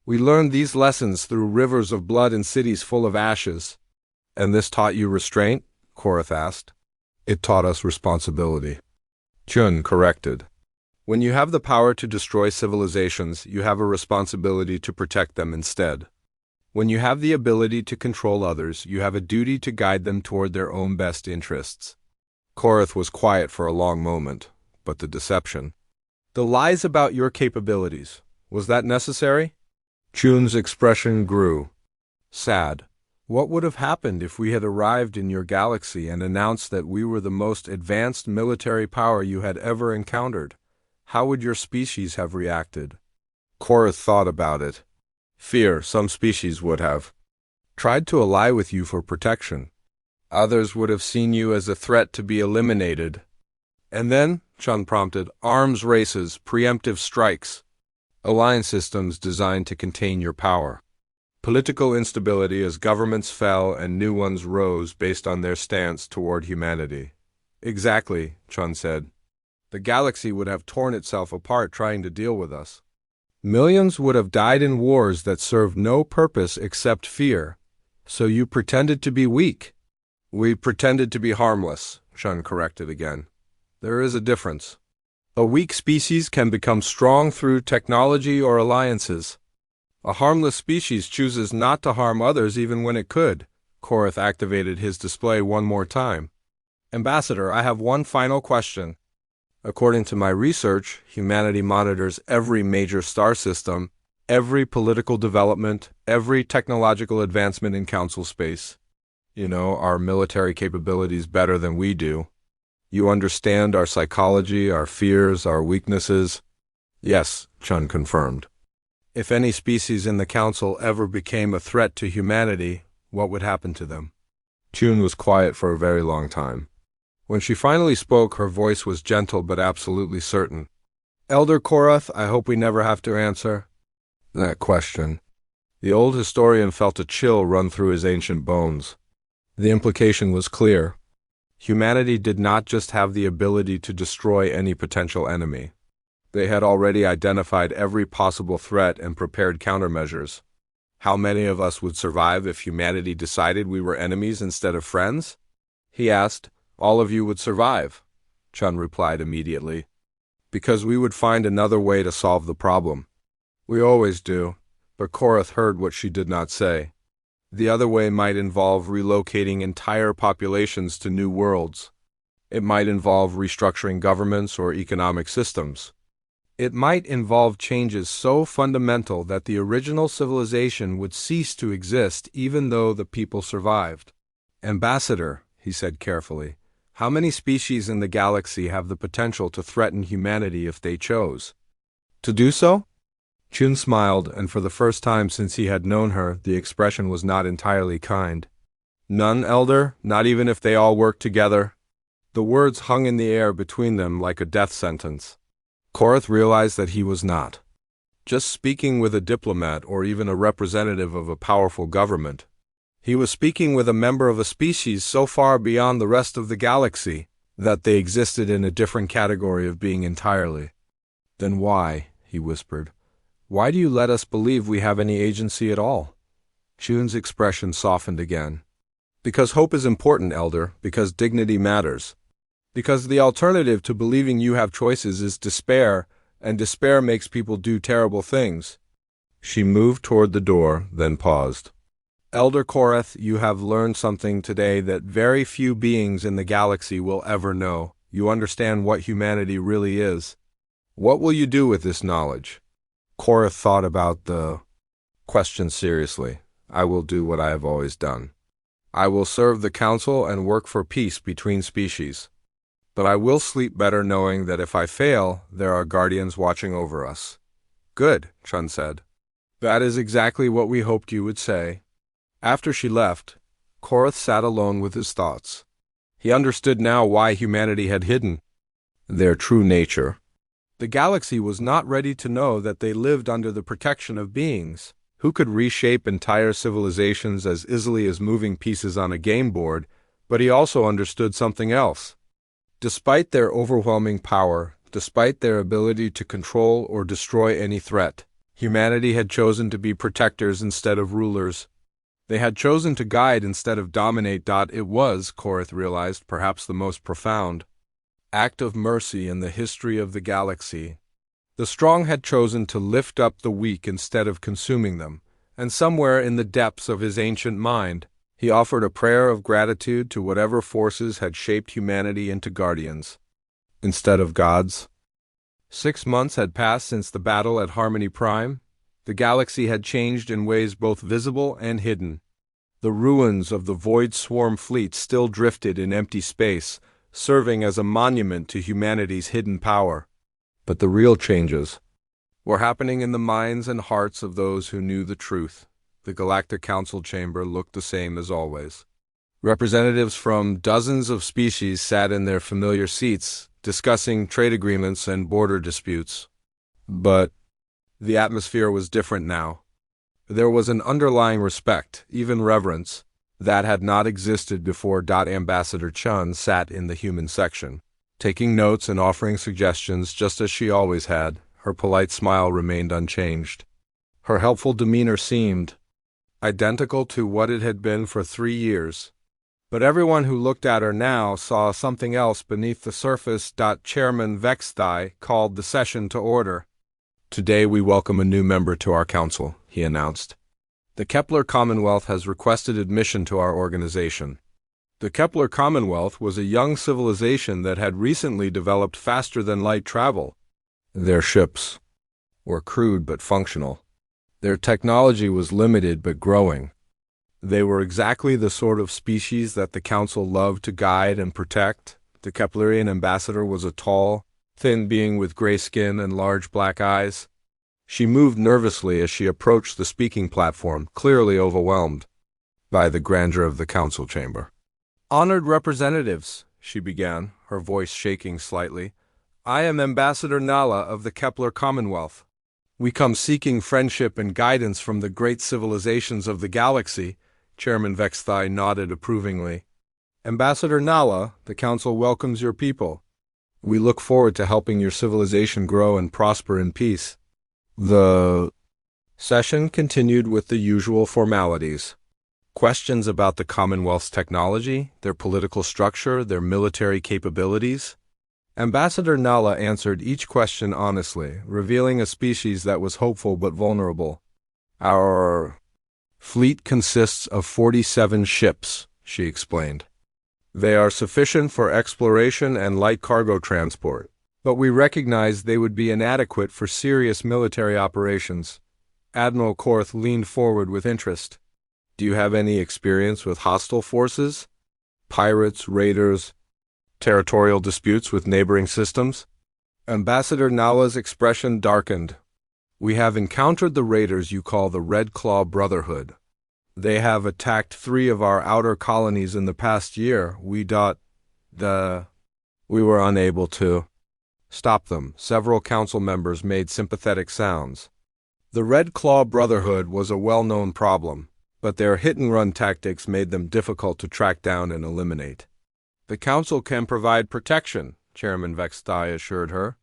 We learned these lessons through rivers of blood and cities full of ashes. And this taught you restraint? Korath asked. It taught us responsibility. Chun corrected. When you have the power to destroy civilizations, you have a responsibility to protect them instead. When you have the ability to control others, you have a duty to guide them toward their own best interests. Korath was quiet for a long moment, but the deception. The lies about your capabilities, was that necessary? Chun's expression grew. Sad. What would have happened if we had arrived in your galaxy and announced that we were the most advanced military power you had ever encountered? How would your species have reacted? Korath thought about it. Fear, some species would have. Tried to ally with you for protection. Others would have seen you as a threat to be eliminated. And then, Chun prompted, arms races, preemptive strikes. Alliance systems designed to contain your power. Political instability as governments fell and new ones rose based on their stance toward humanity. Exactly, Chun said. The galaxy would have torn itself apart trying to deal with us. Millions would have died in wars that served no purpose except fear. So you pretended to be weak. We pretended to be harmless, Chun corrected again. There is a difference. A weak species can become strong through technology or alliances. A harmless species chooses not to harm others even when it could. Korath activated his display one more time. Ambassador, I have one final question. According to my research, humanity monitors every major star system, every political development, every technological advancement in council space. You know, our military capabilities better than we do. You understand our psychology, our fears, our weaknesses. Yes, Chun confirmed. If any species in the council ever became a threat to humanity, what would happen to them? Chun was quiet for a very long time. When she finally spoke, her voice was gentle but absolutely certain. Elder Korath, I hope we never have to answer that question. The old historian felt a chill run through his ancient bones. The implication was clear. Humanity did not just have the ability to destroy any potential enemy. They had already identified every possible threat and prepared countermeasures. How many of us would survive if humanity decided we were enemies instead of friends? He asked. All of you would survive, Chun replied immediately. Because we would find another way to solve the problem. We always do, but Korath heard what she did not say. The other way might involve relocating entire populations to new worlds. It might involve restructuring governments or economic systems. It might involve changes so fundamental that the original civilization would cease to exist even though the people survived. Ambassador, he said carefully, how many species in the galaxy have the potential to threaten humanity if they chose to do so? Chun smiled, and for the first time since he had known her, the expression was not entirely kind. None, Elder, not even if they all work together. The words hung in the air between them like a death sentence. Korath realized that he was not just speaking with a diplomat or even a representative of a powerful government. He was speaking with a member of a species so far beyond the rest of the galaxy that they existed in a different category of being entirely. "Then why," he whispered, "why do you let us believe we have any agency at all?" Shun's expression softened again. "Because hope is important, Elder, because dignity matters. Because the alternative to believing you have choices is despair, and despair makes people do terrible things." She moved toward the door, then paused. "Elder Korath, you have learned something today that very few beings in the galaxy will ever know. You understand what humanity really is. What will you do with this knowledge?" Korath thought about the question seriously. "I will do what I have always done. I will serve the Council and work for peace between species. But I will sleep better knowing that if I fail, there are guardians watching over us." "Good," Chun said. "That is exactly what we hoped you would say." After she left, Korath sat alone with his thoughts. He understood now why humanity had hidden their true nature. The galaxy was not ready to know that they lived under the protection of beings who could reshape entire civilizations as easily as moving pieces on a game board, but he also understood something else. Despite their overwhelming power, despite their ability to control or destroy any threat, humanity had chosen to be protectors instead of rulers. They had chosen to guide instead of dominate. It was, Korath realized, perhaps the most profound act of mercy in the history of the galaxy. The strong had chosen to lift up the weak instead of consuming them, and somewhere in the depths of his ancient mind, he offered a prayer of gratitude to whatever forces had shaped humanity into guardians instead of gods. 6 months had passed since the battle at Harmony Prime. The galaxy had changed in ways both visible and hidden. The ruins of the Void Swarm fleet still drifted in empty space, serving as a monument to humanity's hidden power. But the real changes were happening in the minds and hearts of those who knew the truth. The Galactic Council chamber looked the same as always. Representatives from dozens of species sat in their familiar seats, discussing trade agreements and border disputes. But the atmosphere was different now. There was an underlying respect, even reverence, that had not existed before. Ambassador Chun sat in the human section, taking notes and offering suggestions just as she always had. Her polite smile remained unchanged. Her helpful demeanor seemed identical to what it had been for 3 years. But everyone who looked at her now saw something else beneath the surface. Chairman Vexthai called the session to order. "Today we welcome a new member to our council," he announced. "The Kepler Commonwealth has requested admission to our organization." The Kepler Commonwealth was a young civilization that had recently developed faster-than-light travel. Their ships were crude but functional. Their technology was limited but growing. They were exactly the sort of species that the Council loved to guide and protect. The Keplerian ambassador was a tall, thin being with gray skin and large black eyes. She moved nervously as she approached the speaking platform, clearly overwhelmed by the grandeur of the council chamber. "Honored representatives," she began, her voice shaking slightly, "I am Ambassador Nala of the Kepler Commonwealth. We come seeking friendship and guidance from the great civilizations of the galaxy." Chairman Vexthai nodded approvingly. "Ambassador Nala, the Council welcomes your people. We look forward to helping your civilization grow and prosper in peace." The session continued with the usual formalities. Questions about the Commonwealth's technology, their political structure, their military capabilities. Ambassador Nala answered each question honestly, revealing a species that was hopeful but vulnerable. "Our fleet consists of 47 ships," she explained. "They are sufficient for exploration and light cargo transport, but we recognize they would be inadequate for serious military operations." Admiral Korth leaned forward with interest. "Do you have any experience with hostile forces? Pirates, raiders, territorial disputes with neighboring systems?" Ambassador Nala's expression darkened. "We have encountered the raiders you call the Red Claw Brotherhood. They have attacked 3 of our outer colonies in the past year. We were unable to stop them." Several council members made sympathetic sounds. The Red Claw Brotherhood was a well-known problem. but their hit-and-run tactics made them difficult to track down and eliminate. "The Council can provide protection," Chairman Vextai assured her.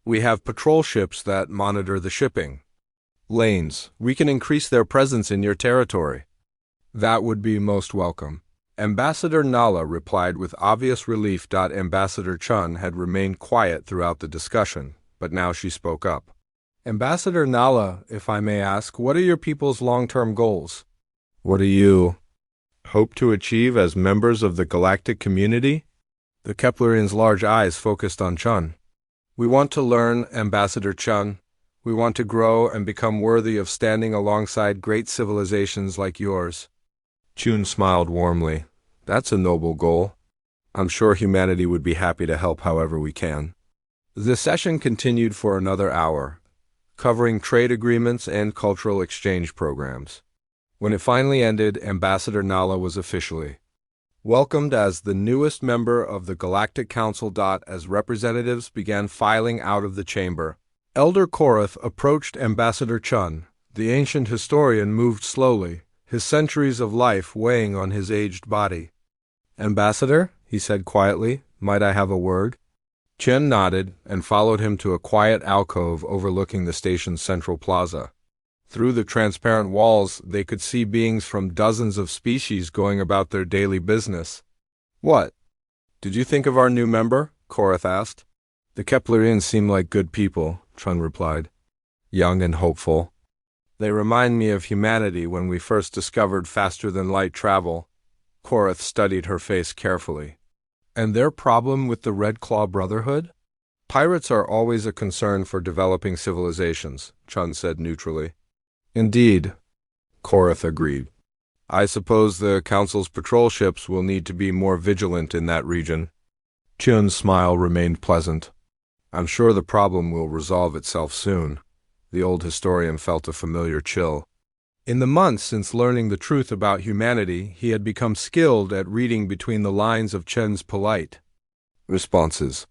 "We have patrol ships that monitor the shipping lanes. We can increase their presence in your territory." "That would be most welcome." Ambassador Nala replied with obvious relief. Ambassador Chun had remained quiet throughout the discussion, but now she spoke up. "Ambassador Nala, if I may ask, what are your people's long-term goals? What do you hope to achieve as members of the galactic community?" The Keplerian's large eyes focused on Chun. "We want to learn, Ambassador Chun. We want to grow and become worthy of standing alongside great civilizations like yours." Chun smiled warmly. "That's a noble goal. I'm sure humanity would be happy to help however we can." The session continued for another hour, covering trade agreements and cultural exchange programs. When it finally ended, Ambassador Nala was officially welcomed as the newest member of the Galactic Council. As representatives began filing out of the chamber, Elder Korath approached Ambassador Chun. The ancient historian moved slowly, his centuries of life weighing on his aged body. "Ambassador," he said quietly, "might I have a word?" Chun nodded and followed him to a quiet alcove overlooking the station's central plaza. Through the transparent walls, they could see beings from dozens of species going about their daily business. "What did you think of our new member?" Korath asked. "The Keplerians seem like good people," Chun replied. "Young and hopeful. They remind me of humanity when we first discovered faster-than-light travel." Korath studied her face carefully. "And their problem with the Red Claw Brotherhood?" "Pirates are always a concern for developing civilizations," Chun said neutrally. "Indeed," Korath agreed. "I suppose the Council's patrol ships will need to be more vigilant in that region." Chun's smile remained pleasant. "I'm sure the problem will resolve itself soon." The old historian felt a familiar chill. In the months since learning the truth about humanity, he had become skilled at reading between the lines of Chen's polite responses.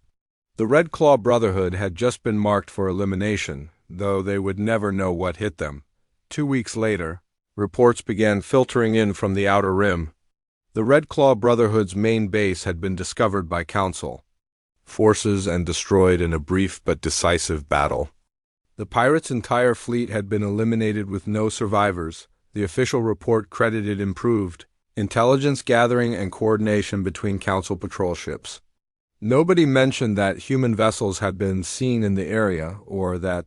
The Red Claw Brotherhood had just been marked for elimination, though they would never know what hit them. 2 weeks later, reports began filtering in from the Outer Rim. The Red Claw Brotherhood's main base had been discovered by Council forces and destroyed in a brief but decisive battle. The pirates' entire fleet had been eliminated with no survivors. The official report credited improved intelligence gathering and coordination between Council patrol ships. Nobody mentioned that human vessels had been seen in the area, or that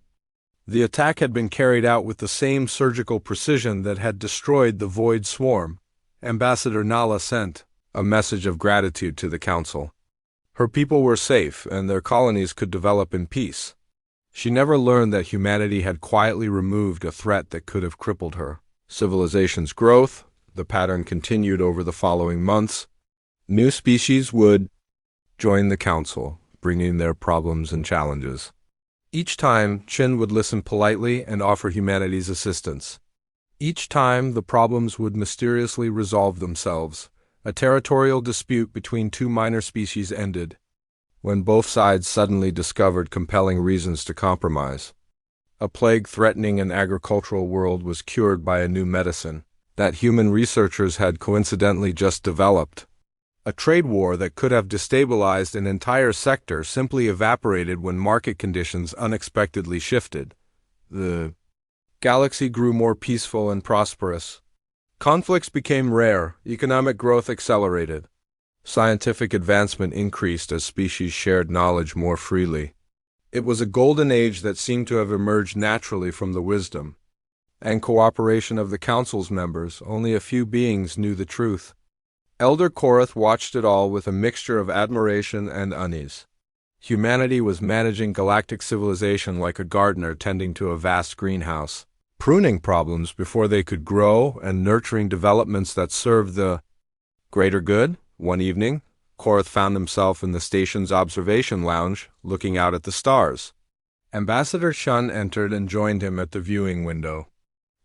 the attack had been carried out with the same surgical precision that had destroyed the Void Swarm. Ambassador Nala sent a message of gratitude to the Council. Her people were safe, and their colonies could develop in peace. She never learned that humanity had quietly removed a threat that could have crippled her civilization's growth. The pattern continued over the following months. New species would join the Council, bringing their problems and challenges. Each time, Chin would listen politely and offer humanity's assistance. Each time, the problems would mysteriously resolve themselves. A territorial dispute between two minor species ended when both sides suddenly discovered compelling reasons to compromise. A plague threatening an agricultural world was cured by a new medicine that human researchers had coincidentally just developed. A trade war that could have destabilized an entire sector simply evaporated when market conditions unexpectedly shifted. The galaxy grew more peaceful and prosperous. Conflicts became rare, economic growth accelerated. Scientific advancement increased as species shared knowledge more freely. It was a golden age that seemed to have emerged naturally from the wisdom and cooperation of the Council's members. Only a few beings knew the truth. Elder Korath watched it all with a mixture of admiration and unease. Humanity was managing galactic civilization like a gardener tending to a vast greenhouse, pruning problems before they could grow and nurturing developments that served the greater good. One evening, Korath found himself in the station's observation lounge, looking out at the stars. Ambassador Shun entered and joined him at the viewing window.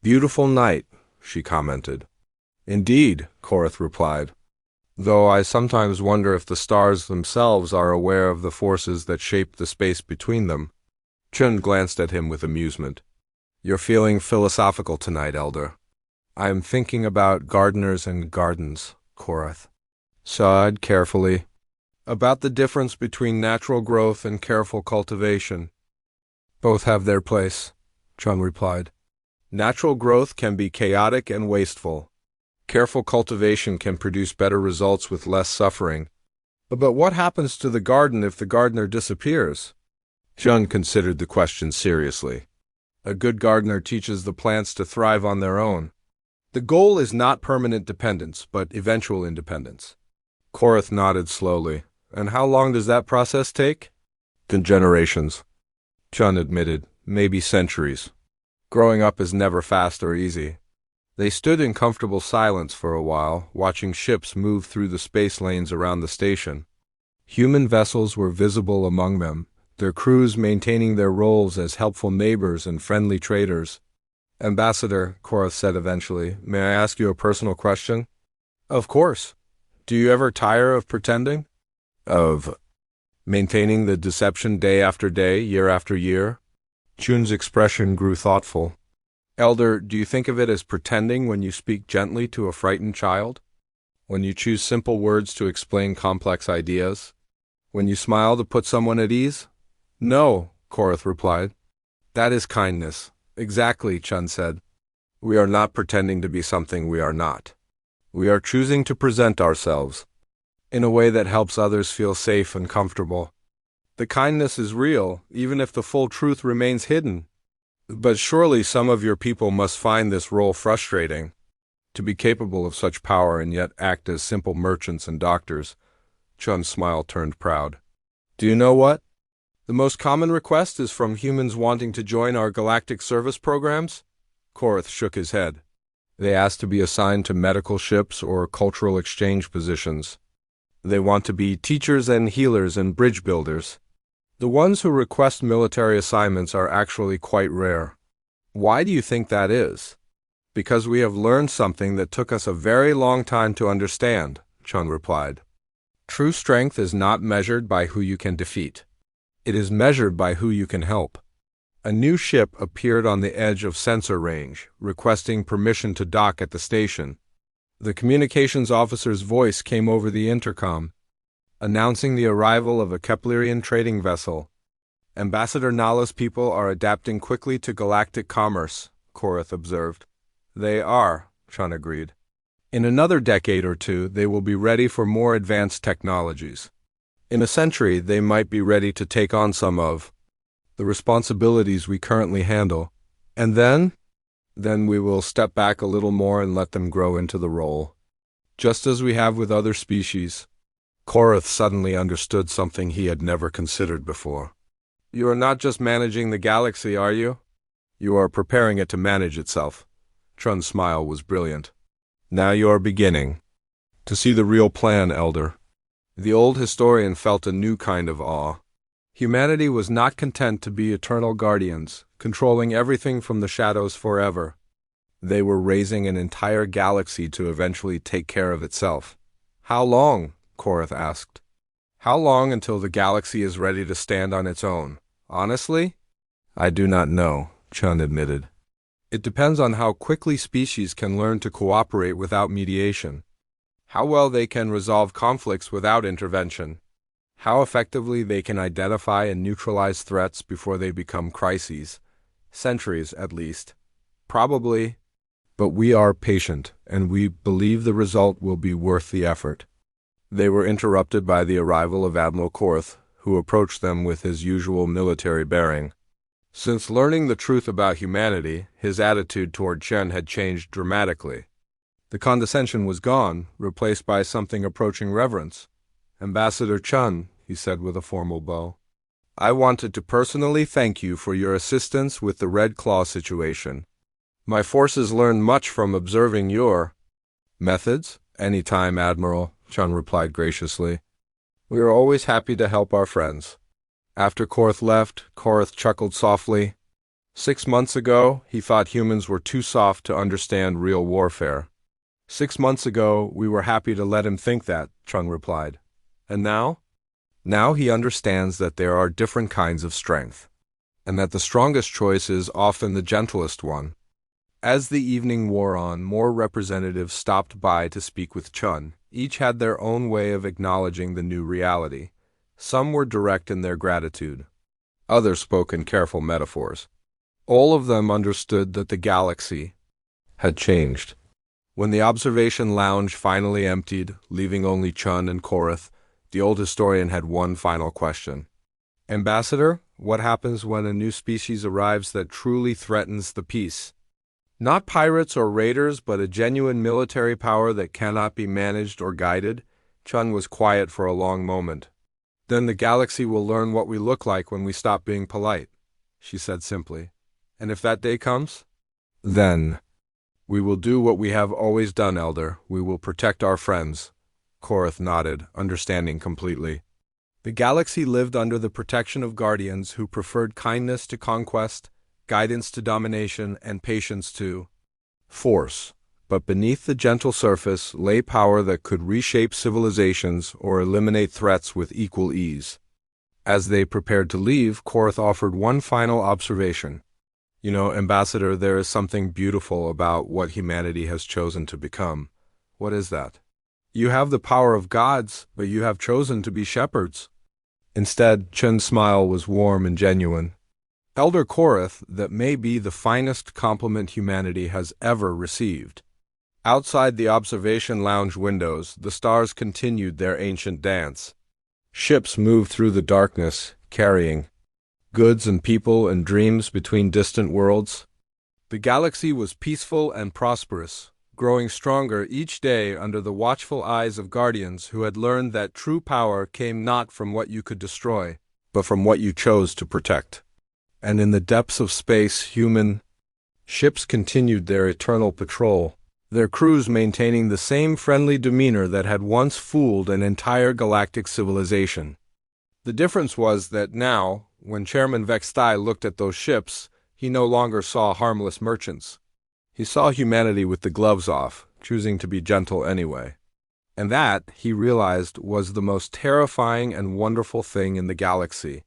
"Beautiful night," she commented. "Indeed," Korath replied, "though I sometimes wonder if the stars themselves are aware of the forces that shape the space between them." Chun glanced at him with amusement. "You're feeling philosophical tonight, Elder." I am thinking about gardeners and gardens, Korath sighed carefully. About the difference between natural growth and careful cultivation. Both have their place, Chun replied. Natural growth can be chaotic and wasteful. Careful cultivation can produce better results with less suffering. But what happens to the garden if the gardener disappears? Chun considered the question seriously. A good gardener teaches the plants to thrive on their own. The goal is not permanent dependence, but eventual independence. Korath nodded slowly. And how long does that process take? Generations. Chun admitted, maybe centuries. Growing up is never fast or easy. They stood in comfortable silence for a while, watching ships move through the space lanes around the station. Human vessels were visible among them, their crews maintaining their roles as helpful neighbors and friendly traders. Ambassador, Korath said eventually, may I ask you a personal question? Of course. Do you ever tire of pretending? Of maintaining the deception day after day, year after year? Chun's expression grew thoughtful. Elder, do you think of it as pretending when you speak gently to a frightened child? When you choose simple words to explain complex ideas? When you smile to put someone at ease? No, Korath replied. That is kindness. Exactly, Chun said. We are not pretending to be something we are not. We are choosing to present ourselves in a way that helps others feel safe and comfortable. The kindness is real, even if the full truth remains hidden. But surely some of your people must find this role frustrating. To be capable of such power and yet act as simple merchants and doctors. Chun's smile turned proud. Do you know what? The most common request is from humans wanting to join our galactic service programs? Korath shook his head. They ask to be assigned to medical ships or cultural exchange positions. They want to be teachers and healers and bridge builders. The ones who request military assignments are actually quite rare. Why do you think that is? Because we have learned something that took us a very long time to understand, Chun replied. True strength is not measured by who you can defeat. It is measured by who you can help. A new ship appeared on the edge of sensor range, requesting permission to dock at the station. The communications officer's voice came over the intercom, announcing the arrival of a Keplerian trading vessel. Ambassador Nala's people are adapting quickly to galactic commerce, Korath observed. They are, Chun agreed. In another decade or two, they will be ready for more advanced technologies. In a century, they might be ready to take on some of the responsibilities we currently handle. And then we will step back a little more and let them grow into the role. Just as we have with other species. Korath suddenly understood something he had never considered before. You are not just managing the galaxy, are you? You are preparing it to manage itself. Chun's smile was brilliant. Now you are beginning to see the real plan, Elder. The old historian felt a new kind of awe. Humanity was not content to be eternal guardians, controlling everything from the shadows forever. They were raising an entire galaxy to eventually take care of itself. How long? Korath asked. How long until the galaxy is ready to stand on its own? Honestly? I do not know, Chun admitted. It depends on how quickly species can learn to cooperate without mediation. How well they can resolve conflicts without intervention. How effectively they can identify and neutralize threats before they become crises. Centuries, at least. Probably. But we are patient, and we believe the result will be worth the effort. They were interrupted by the arrival of Admiral Korath, who approached them with his usual military bearing. Since learning the truth about humanity, his attitude toward Chen had changed dramatically. The condescension was gone, replaced by something approaching reverence. Ambassador Chun, he said with a formal bow, I wanted to personally thank you for your assistance with the Red Claw situation. My forces learned much from observing your methods. Any time, Admiral, Chun replied graciously. We are always happy to help our friends. After Korath left, Korath chuckled softly. 6 months ago, he thought humans were too soft to understand real warfare. 6 months ago, we were happy to let him think that, Chun replied. And now? Now he understands that there are different kinds of strength, and that the strongest choice is often the gentlest one. As the evening wore on, more representatives stopped by to speak with Chun. Each had their own way of acknowledging the new reality. Some were direct in their gratitude. Others spoke in careful metaphors. All of them understood that the galaxy had changed. When the observation lounge finally emptied, leaving only Chun and Korath, the old historian had one final question. Ambassador, what happens when a new species arrives that truly threatens the peace? Not pirates or raiders, but a genuine military power that cannot be managed or guided? Chun was quiet for a long moment. Then the galaxy will learn what we look like when we stop being polite, she said simply. And if that day comes? Then we will do what we have always done, Elder. We will protect our friends. Korath nodded, understanding completely. The galaxy lived under the protection of guardians who preferred kindness to conquest, guidance to domination, and patience to force. But beneath the gentle surface lay power that could reshape civilizations or eliminate threats with equal ease. As they prepared to leave, Korath offered one final observation. You know, Ambassador, there is something beautiful about what humanity has chosen to become. What is that? You have the power of gods, but you have chosen to be shepherds. Instead, Chun's smile was warm and genuine. Elder Korath, that may be the finest compliment humanity has ever received. Outside the observation lounge windows, the stars continued their ancient dance. Ships moved through the darkness, carrying goods and people and dreams between distant worlds. The galaxy was peaceful and prosperous, growing stronger each day under the watchful eyes of guardians who had learned that true power came not from what you could destroy, but from what you chose to protect. And in the depths of space, human ships continued their eternal patrol, their crews maintaining the same friendly demeanor that had once fooled an entire galactic civilization. The difference was that now, when Chairman Vextai looked at those ships, he no longer saw harmless merchants. He saw humanity with the gloves off, choosing to be gentle anyway. And that, he realized, was the most terrifying and wonderful thing in the galaxy.